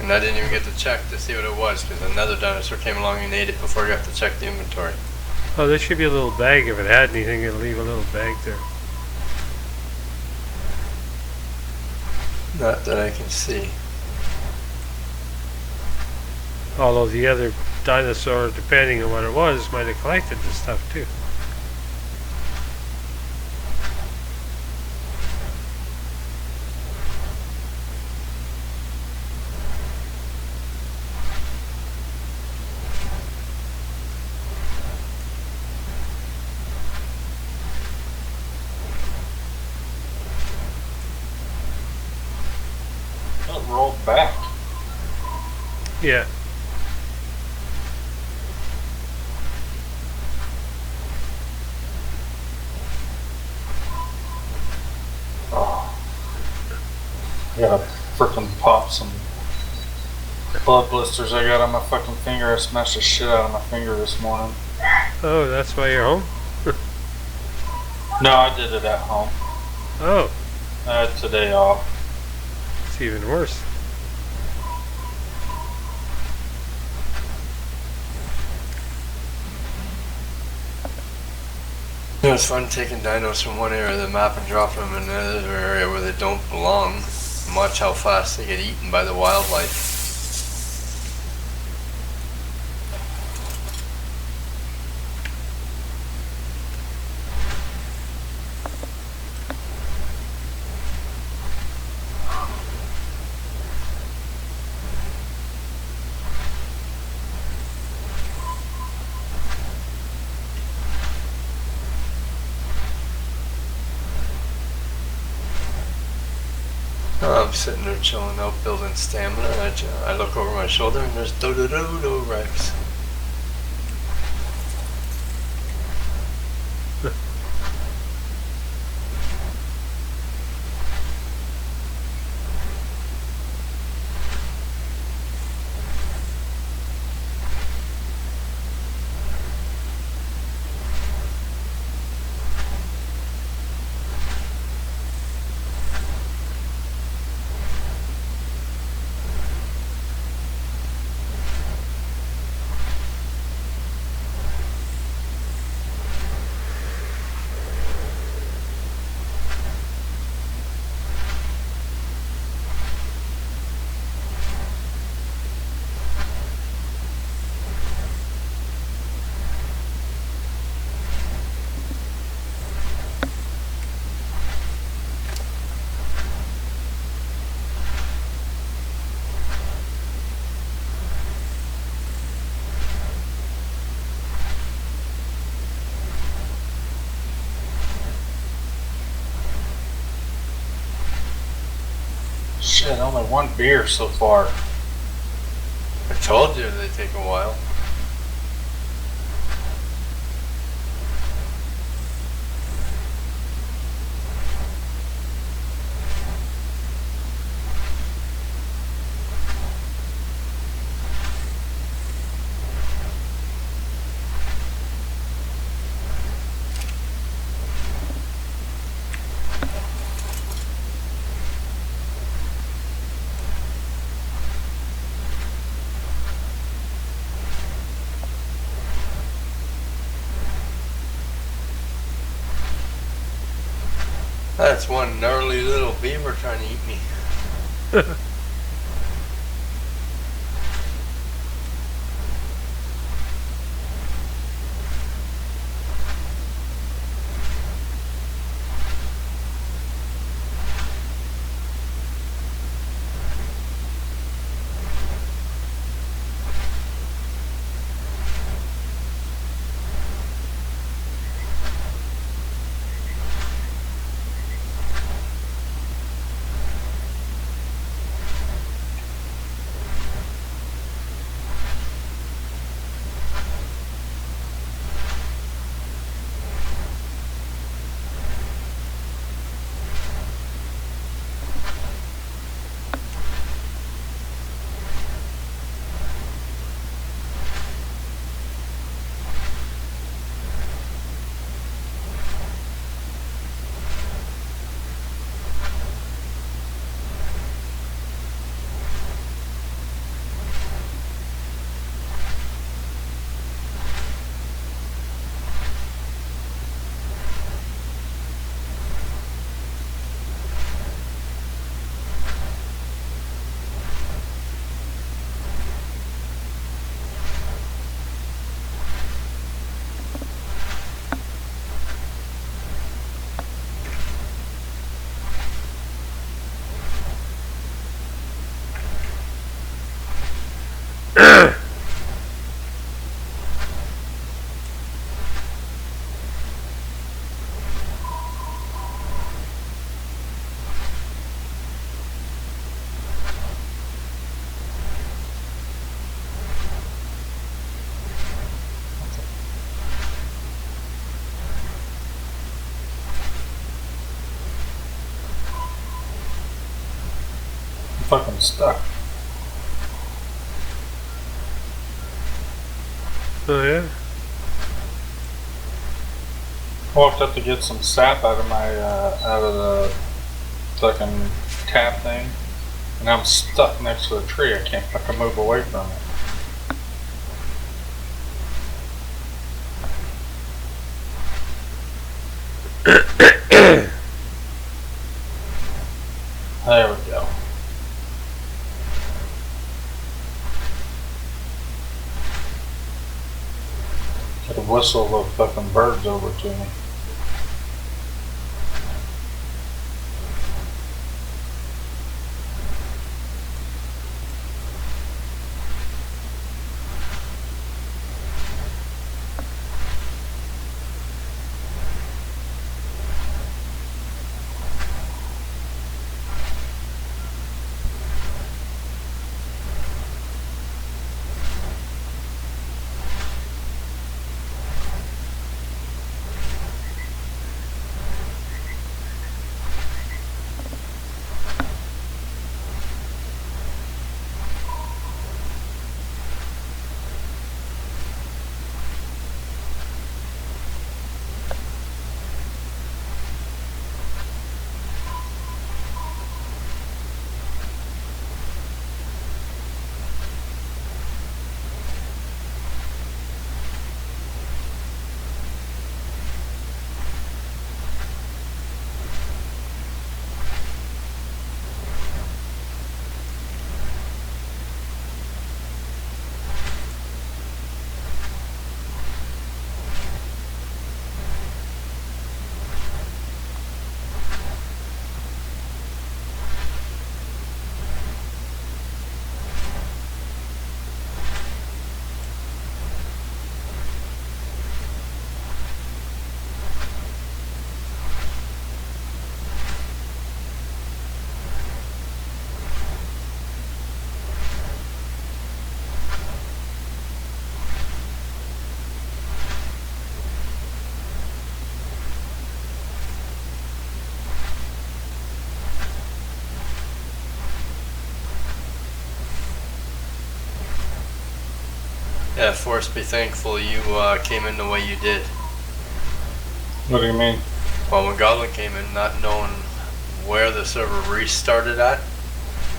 And I didn't even get to check to see what it was because another dinosaur came along and ate it before I got to check the inventory. Oh, there should be a little bag. If it had anything, it'd leave a little bag there. Not that I can see. Although the other dinosaur, depending on what it was, might have collected the stuff too. rolled back. Yeah. Oh. I gotta frickin' pop some blood blisters I got on my fucking finger. I smashed the shit out of my finger this morning. Oh, that's why you're home? No, I did it at home. Oh, I had today off. it's even worse. You know, it's fun taking dinos from one area of the map and dropping them in another area where they don't belong. And watch how fast they get eaten by the wildlife. I'm sitting there chilling out, building stamina. I look over my shoulder and there's do Rex. Shit, only one beer so far. I told you they take a while. That's one gnarly little beaver trying to eat me. fucking stuck. Oh yeah? Walked up to get some sap out of my out of the fucking tap thing, and I'm stuck next to a tree. I can't fucking move away from it. There we go. Could whistle the fucking birds over to me. Yeah, Forrest, be thankful you came in the way you did. What do you mean? Well, when Goblin came in, not knowing where the server restarted at,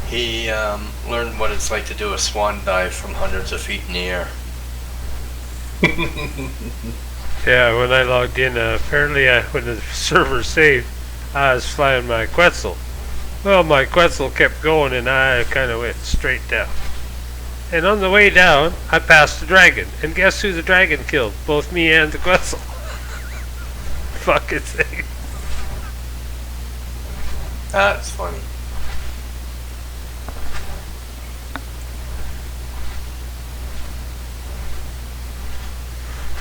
he learned what it's like to do a swan dive from hundreds of feet in the air. Yeah, when I logged in, apparently when the server saved, I was flying my Quetzal. Well, my Quetzal kept going and I kind of went straight down. And on the way down, I passed the dragon. And guess who the dragon killed? Both me and the Quetzal. Fucking thing. That's funny.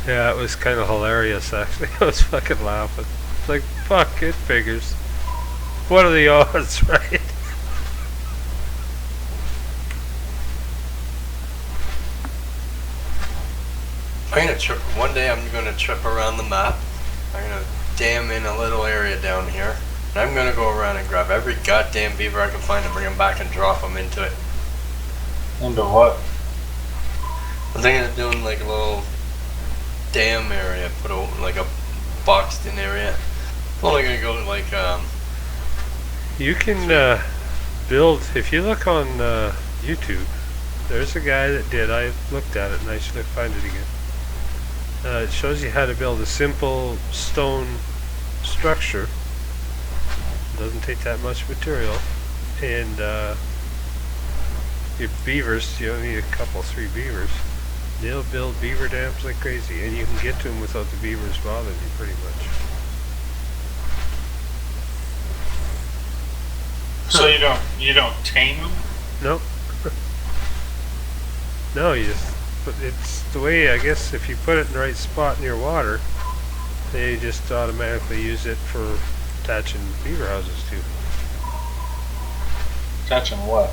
Yeah, it was kind of hilarious, actually. I was fucking laughing. It's like, fuck, it figures. What are the odds, right? I'm gonna trip. One day I'm gonna trip around the map. I'm gonna dam in a little area down here. And I'm gonna go around and grab every goddamn beaver I can find and bring them back and drop them into it. Into what? I'm thinking of doing like a little dam area, put a like a boxed in area. I'm only gonna go like You can build, if you look on YouTube, there's a guy that did, I looked at it and I should find it again. It shows you how to build a simple stone structure. It doesn't take that much material. And your beavers, you only need a couple, 3 beavers. They'll build beaver dams like crazy, and you can get to them without the beavers bothering you pretty much. So you don't tame them? Nope. No, you just put, it's the way, I guess, if you put it in the right spot near water, they just automatically use it for attaching beaver houses to. Attaching what?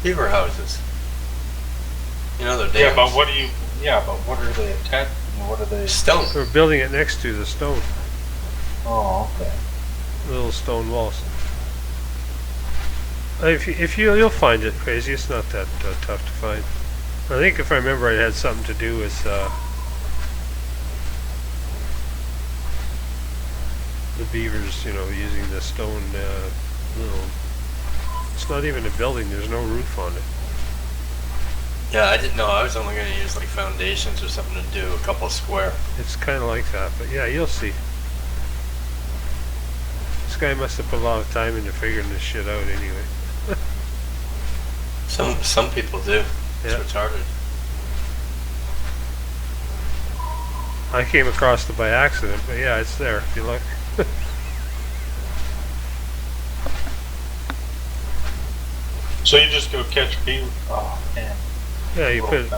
beaver houses. You know they're dams. Yeah, but what do you? Yeah, but what are they attached? What are they? Stone. We're building it next to the stone, Oh, okay. little stone walls. You'll find it, Crazy. It's not that tough to find. I think if I remember, it had something to do with the beavers, you know, using the stone little. It's not even a building. There's no roof on it. Yeah, I didn't know. I was only going to use like foundations or something to do a couple square. It's kind of like that, but yeah, you'll see. This guy must have put a lot of time into figuring this shit out anyway. Some people do. It's Yeah. retarded. I came across it by accident, but yeah, it's there if you look. So you just go catch beaver? Oh man. Yeah, you put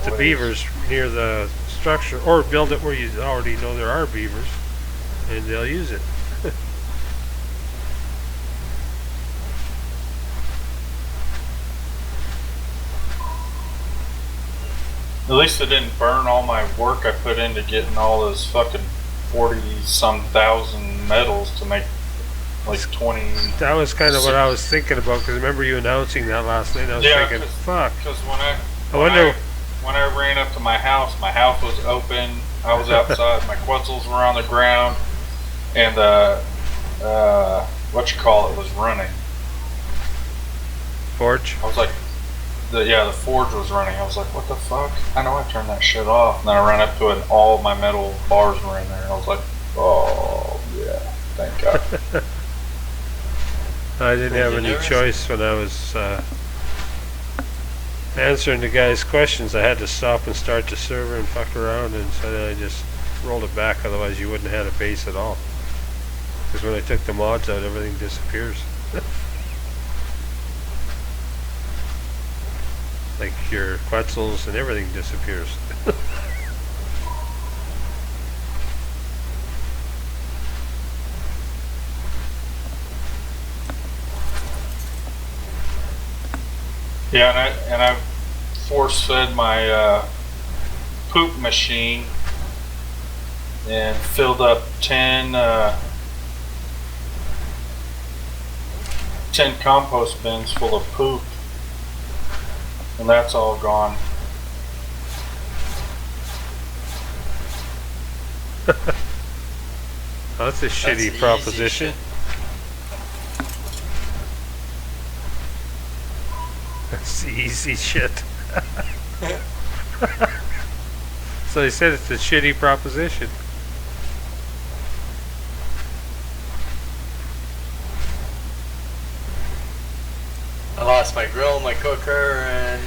the beavers near the structure, or build it where you already know there are beavers, and they'll use it. At least it didn't burn all my work I put into getting all those fucking 40-some thousand medals to make like 20. That was kind of what I was thinking about, because remember you announcing that last night, I was thinking, fuck. Because when I ran up to my house was open, I was outside, my Quetzals were on the ground, and what you call it was running. Forge? I was like, the forge was running. I was like, what the fuck? I know I turned that shit off. And then I ran up to it and all my metal bars were in there. And I was like, oh, yeah, thank God. I didn't have any choice when I was answering the guy's questions. I had to stop and start the server and fuck around, and so then I just rolled it back, otherwise you wouldn't have had a base at all. Because when I took the mods out, everything disappears. Like your Quetzals and everything disappears. Yeah, and I force fed my poop machine and filled up 10 compost bins full of poop, and that's all gone. Oh, that's a shitty proposition. That's the easy shit. So they said it's a shitty proposition. I lost my grill, my cooker, and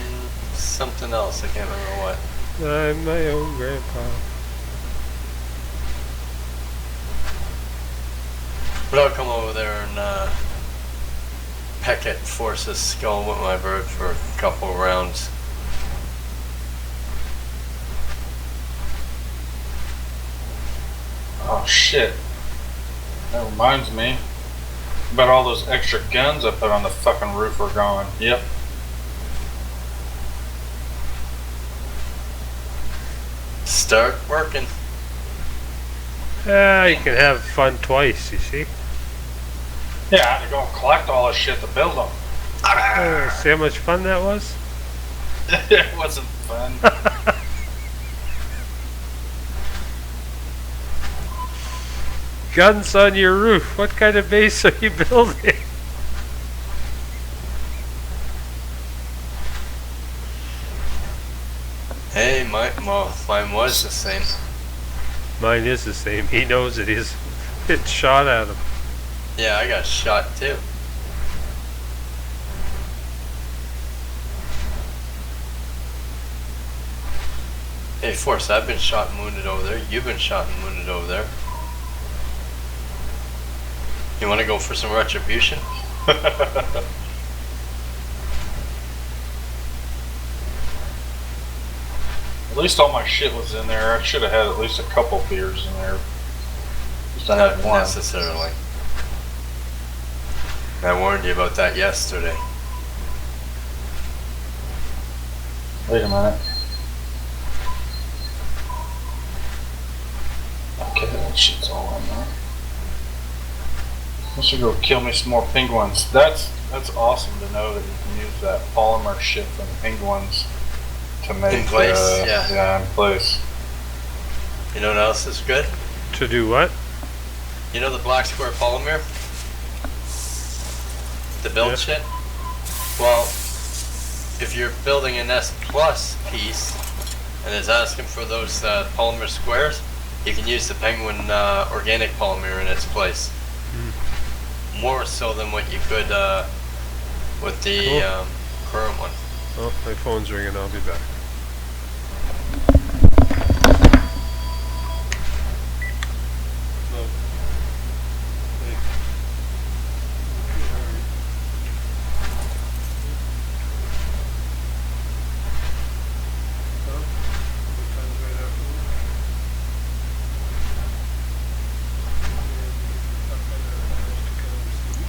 something else. I can't remember what. I'm my own grandpa. But I'll come over there and peck it and force his skull with my bird for a couple rounds. Oh shit. That reminds me. About all those extra guns I put on the fucking roof are gone. Yep. Start working. You can have fun twice, you see. Yeah, I had to go collect all this shit to build them. See how much fun that was? It wasn't fun. Guns on your roof. What kind of base are you building? Hey, mine was the same. Mine is the same. He knows it is. It shot at him. Yeah, I got shot too. Hey, Force, I've been shot and wounded over there. You've been shot and wounded over there. You want to go for some retribution? At least all my shit was in there. I should have had at least a couple beers in there. Just I Not had one. necessarily. I warned you about that yesterday. Wait a minute. Okay, that shit's all in there. I should go kill me some more penguins. That's That's awesome to know that you can use that polymer shit from penguins to make In place, yeah. Yeah, in place. You know what else is good? To do what? You know the black square polymer? The build Yeah. shit? Well, if you're building an S Plus piece and it's asking for those polymer squares, you can use the Penguin organic polymer in its place. More so than what you could with the Cool. current one. Oh, my phone's ringing. I'll be back.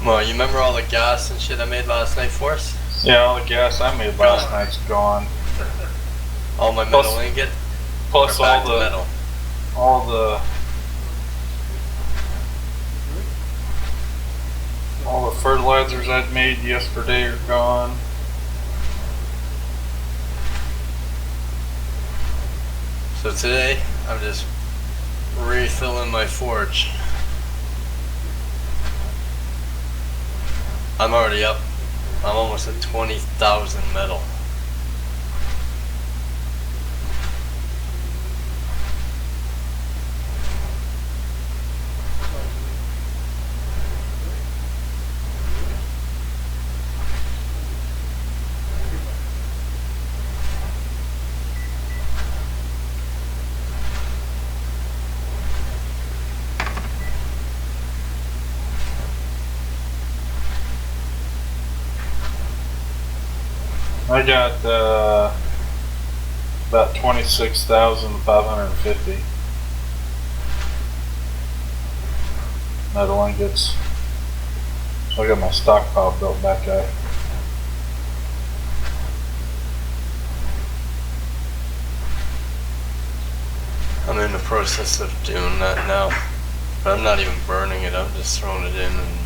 Well, you remember all the gas and shit I made last night for us? Yeah, all the gas I made last night's gone. All my Plus- metal ingot? Plus Or back all to the metal? all the fertilizers I'd made yesterday are gone. So today, I'm just refilling my forge. I'm already up. I'm almost at 20,000 metal. I got about 26,550 metal ingots. So I got my stockpile built back up. I'm in the process of doing that now. But I'm not even burning it, I'm just throwing it in and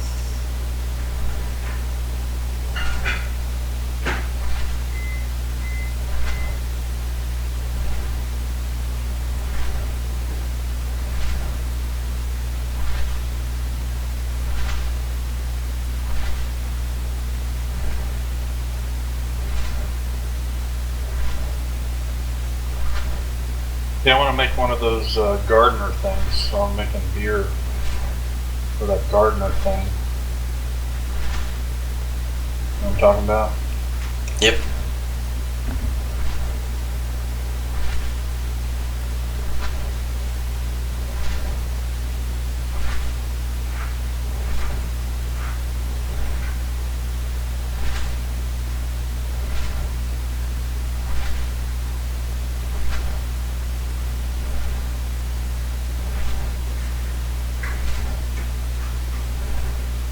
Yeah, I want to make one of those gardener things. So I'm making beer for that gardener thing. You know what I'm talking about? yep.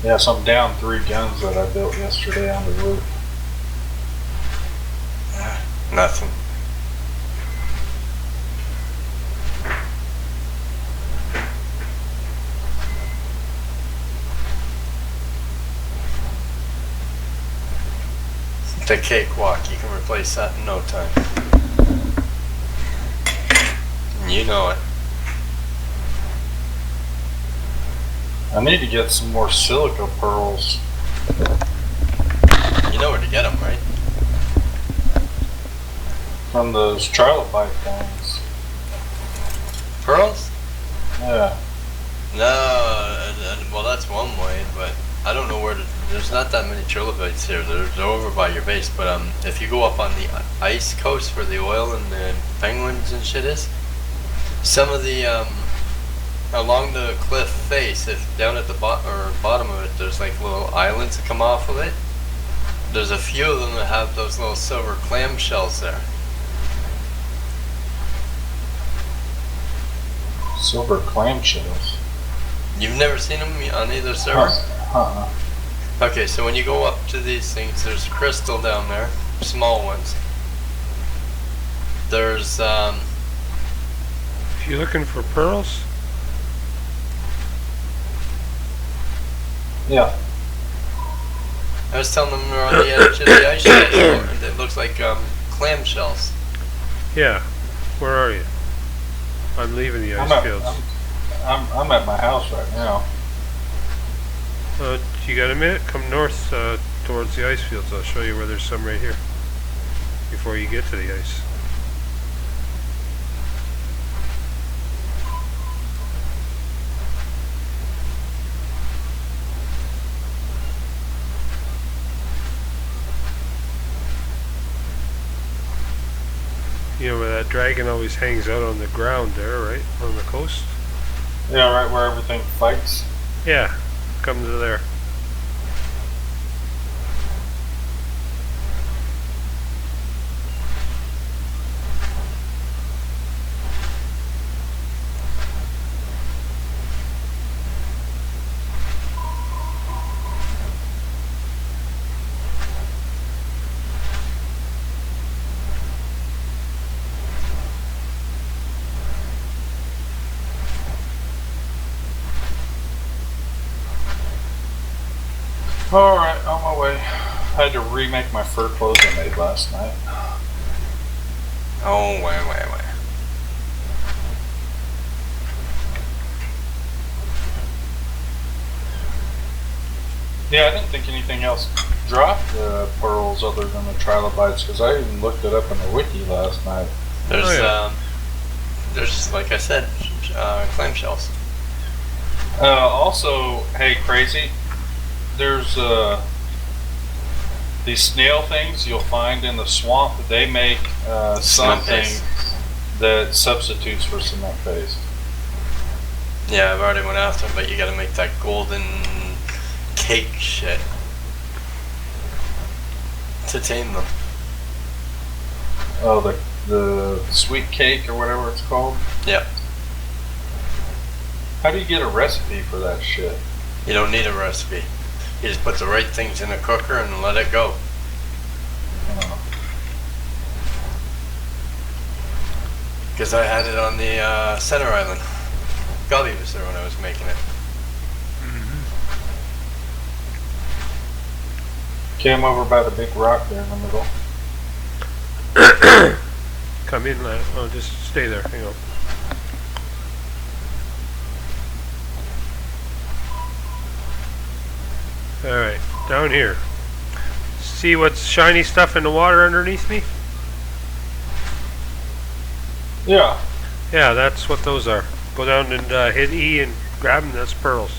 Yeah, so I'm down 3 guns that I built yesterday on the roof. Nothing. The cakewalk, you can replace that in no time. You know it. I need to get some more silica pearls. You know where to get them, right? From those trilobite things. Pearls? Yeah. No, well that's one way, but I don't know where to, there's not that many trilobites here. They're over by your base, but if you go up on the ice coast where the oil and the penguins and shit is, some of the along the cliff face, if down at the bottom of it, there's like little islands that come off of it. There's a few of them that have those little silver clam shells there. Silver clamshells. You've never seen them on either server? Uh-uh. Okay, so when you go up to these things, there's crystal down there, small ones. There's If you're looking for pearls, Yeah. I was telling them they're on the edge of the ice shelves. It looks like clam shells. Yeah. Where are you? I'm leaving the ice fields. I'm at my house right now. You got a minute? Come north towards the ice fields. I'll show you where there's some right here. Before you get to the ice. You know where that dragon always hangs out on the ground there, right? On the coast? Yeah, right where everything fights. Yeah, come to there. Alright, on my way. I had to remake my fur clothes I made last night. Oh, wait. Yeah, I didn't think anything else dropped pearls other than the trilobites, because I even looked it up in the wiki last night. There's like I said, clam shells. Also, hey, crazy, there's these snail things you'll find in the swamp. They make something that substitutes for cement paste. Yeah, I've already went after them, but you gotta make that golden cake shit to tame them. Oh, the sweet cake or whatever it's called? Yep. How do you get a recipe for that shit? You don't need a recipe. You just put the right things in a cooker and let it go. Because I had it on the center island. Goblin was there when I was making it. Came over by the big rock there in the middle. Come in, oh, just stay there. Hang on. Alright, down here. See what's shiny stuff in the water underneath me? Yeah. Yeah, that's what those are. Go down and hit E and grab them, that's pearls.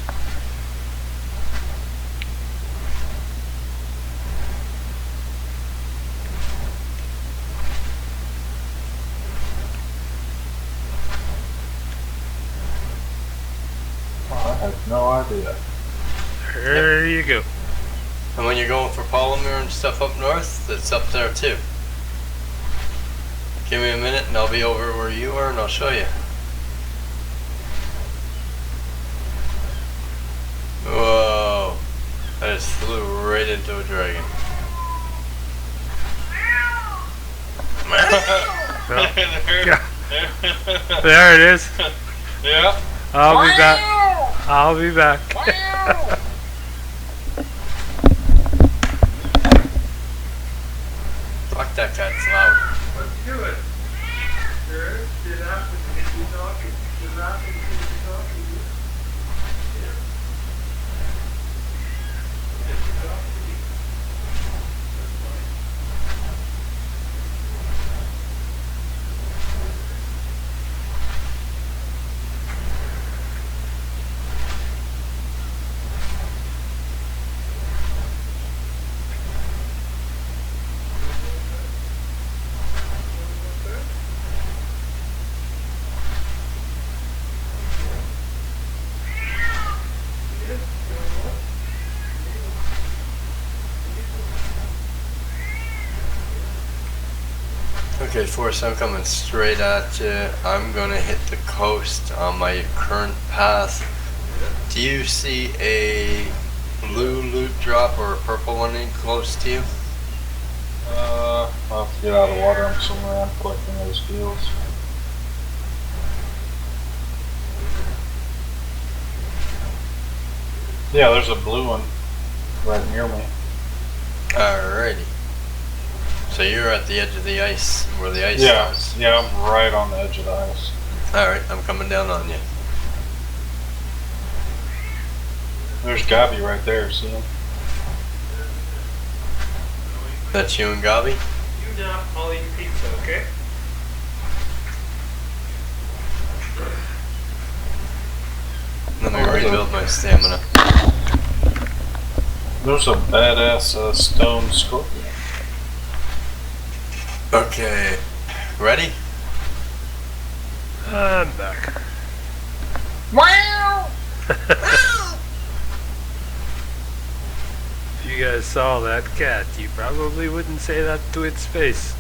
Oh, I had no idea. There you go. And when you're going for polymer and stuff up north, it's up there too. Give me a minute and I'll be over where you are and I'll show you. Whoa. I just flew right into a dragon. There it is. Yeah. I'll be back. I'll be back. Fuck, that guy's loud. Let's do it. Sure. Did happen to be talking. Did happen to be talking. Okay, Forrest, I'm coming straight at you. I'm gonna hit the coast on my current path. Do you see a blue loot drop or a purple one in close to you? I'll have to get out of the water. I'm somewhere I'm collecting those deals. Yeah, there's a blue one right near me. Alrighty. So you're at the edge of the ice, where the ice Yeah, starts. yeah, I'm right on the edge of the ice. Alright, I'm coming down on you. There's Gabby right there, see him? That's you and Gabi? You not, I'll eat pizza, okay? Let me rebuild my stamina. There's a badass stone scorpion. Okay. Ready? I'm back. Wow! If you guys saw that cat, you probably wouldn't say that to its face.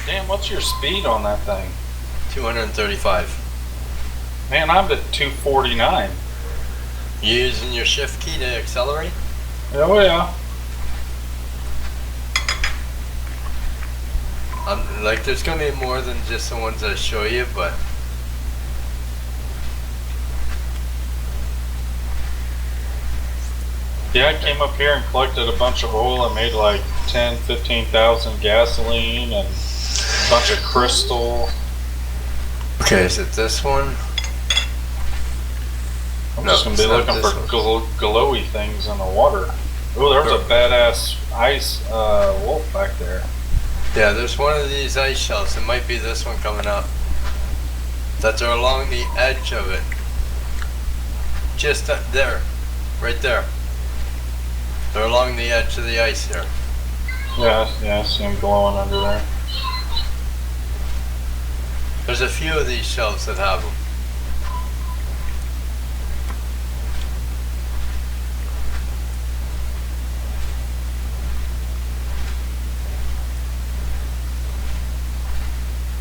Damn, what's your speed on that thing? 235. Man, I'm at 249. You using your shift key to accelerate? Oh yeah. Like, there's gonna be more than just the ones I show you, but Yeah, I came up here and collected a bunch of oil. I made like 10, 15,000 gasoline and a bunch of crystal. okay, is it this one? I'm No, just gonna it's be not looking this for one. glowy things in the water. Oh, there's a badass ice wolf back there. Yeah, there's one of these ice shelves. It might be this one coming up. That are along the edge of it. Just up there. Right there. They're along the edge of the ice here. Yeah, I see him glowing under there. There's a few of these shelves that have them.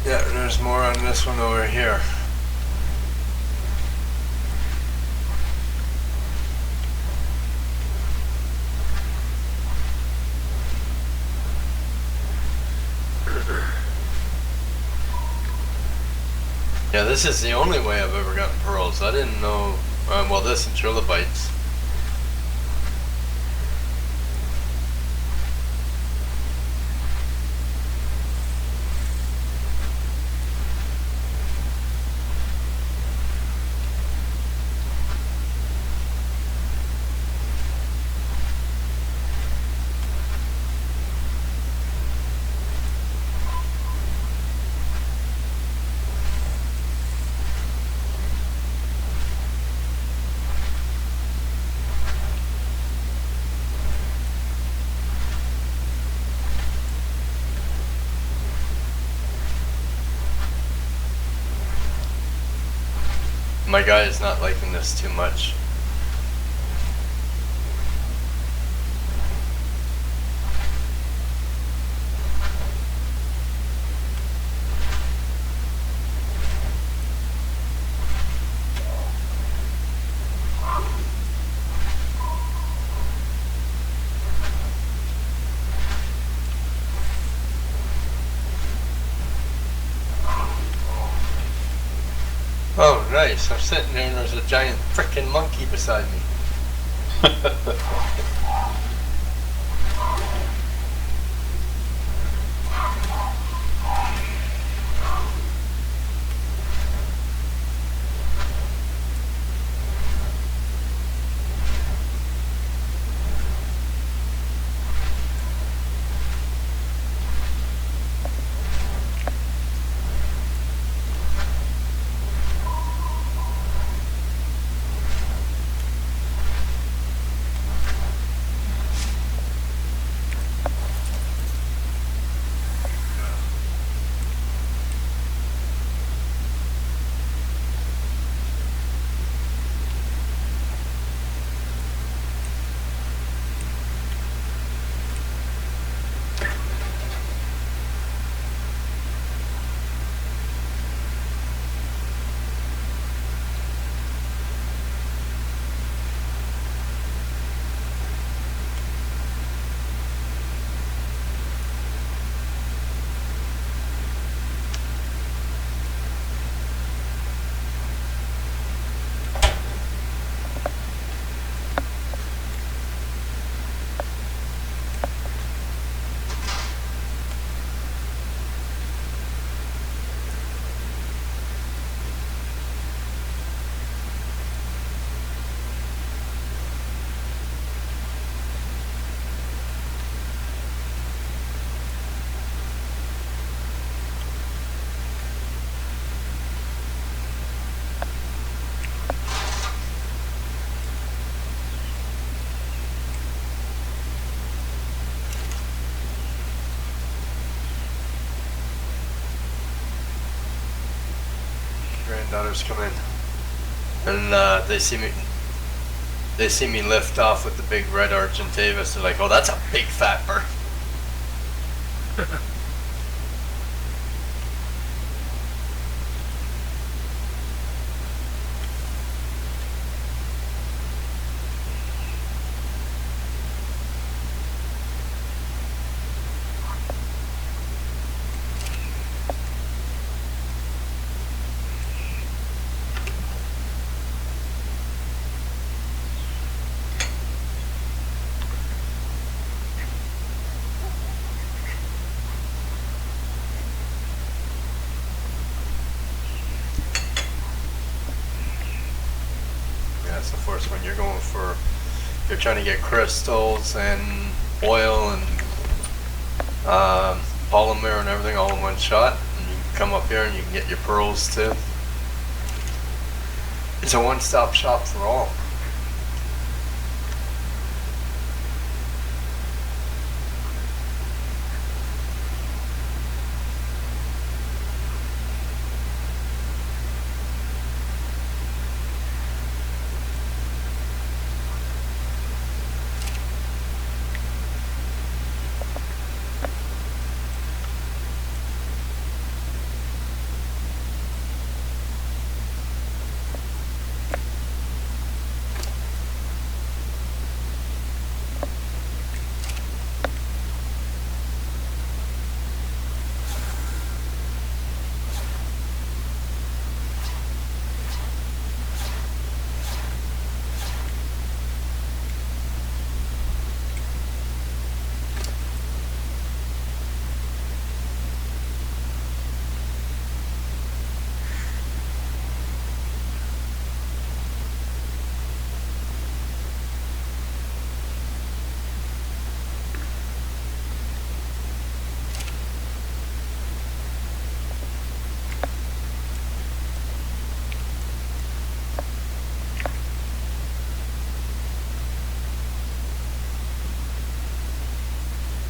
Yeah, and there's more on this one over here. Yeah, this is the only way I've ever gotten pearls. I didn't know. Well, this and trilobites. My guy is not liking this too much. Oh, nice. I'm sitting there and there's a giant frickin' monkey beside me. granddaughters come in, and they see me. They see me lift off with the big red Argentavis. They're like, "Oh, that's a big fat bird." That's the first one. You're trying to get crystals and oil and polymer and everything all in one shot. And you can come up here and you can get your pearls too. It's a one-stop shop for all.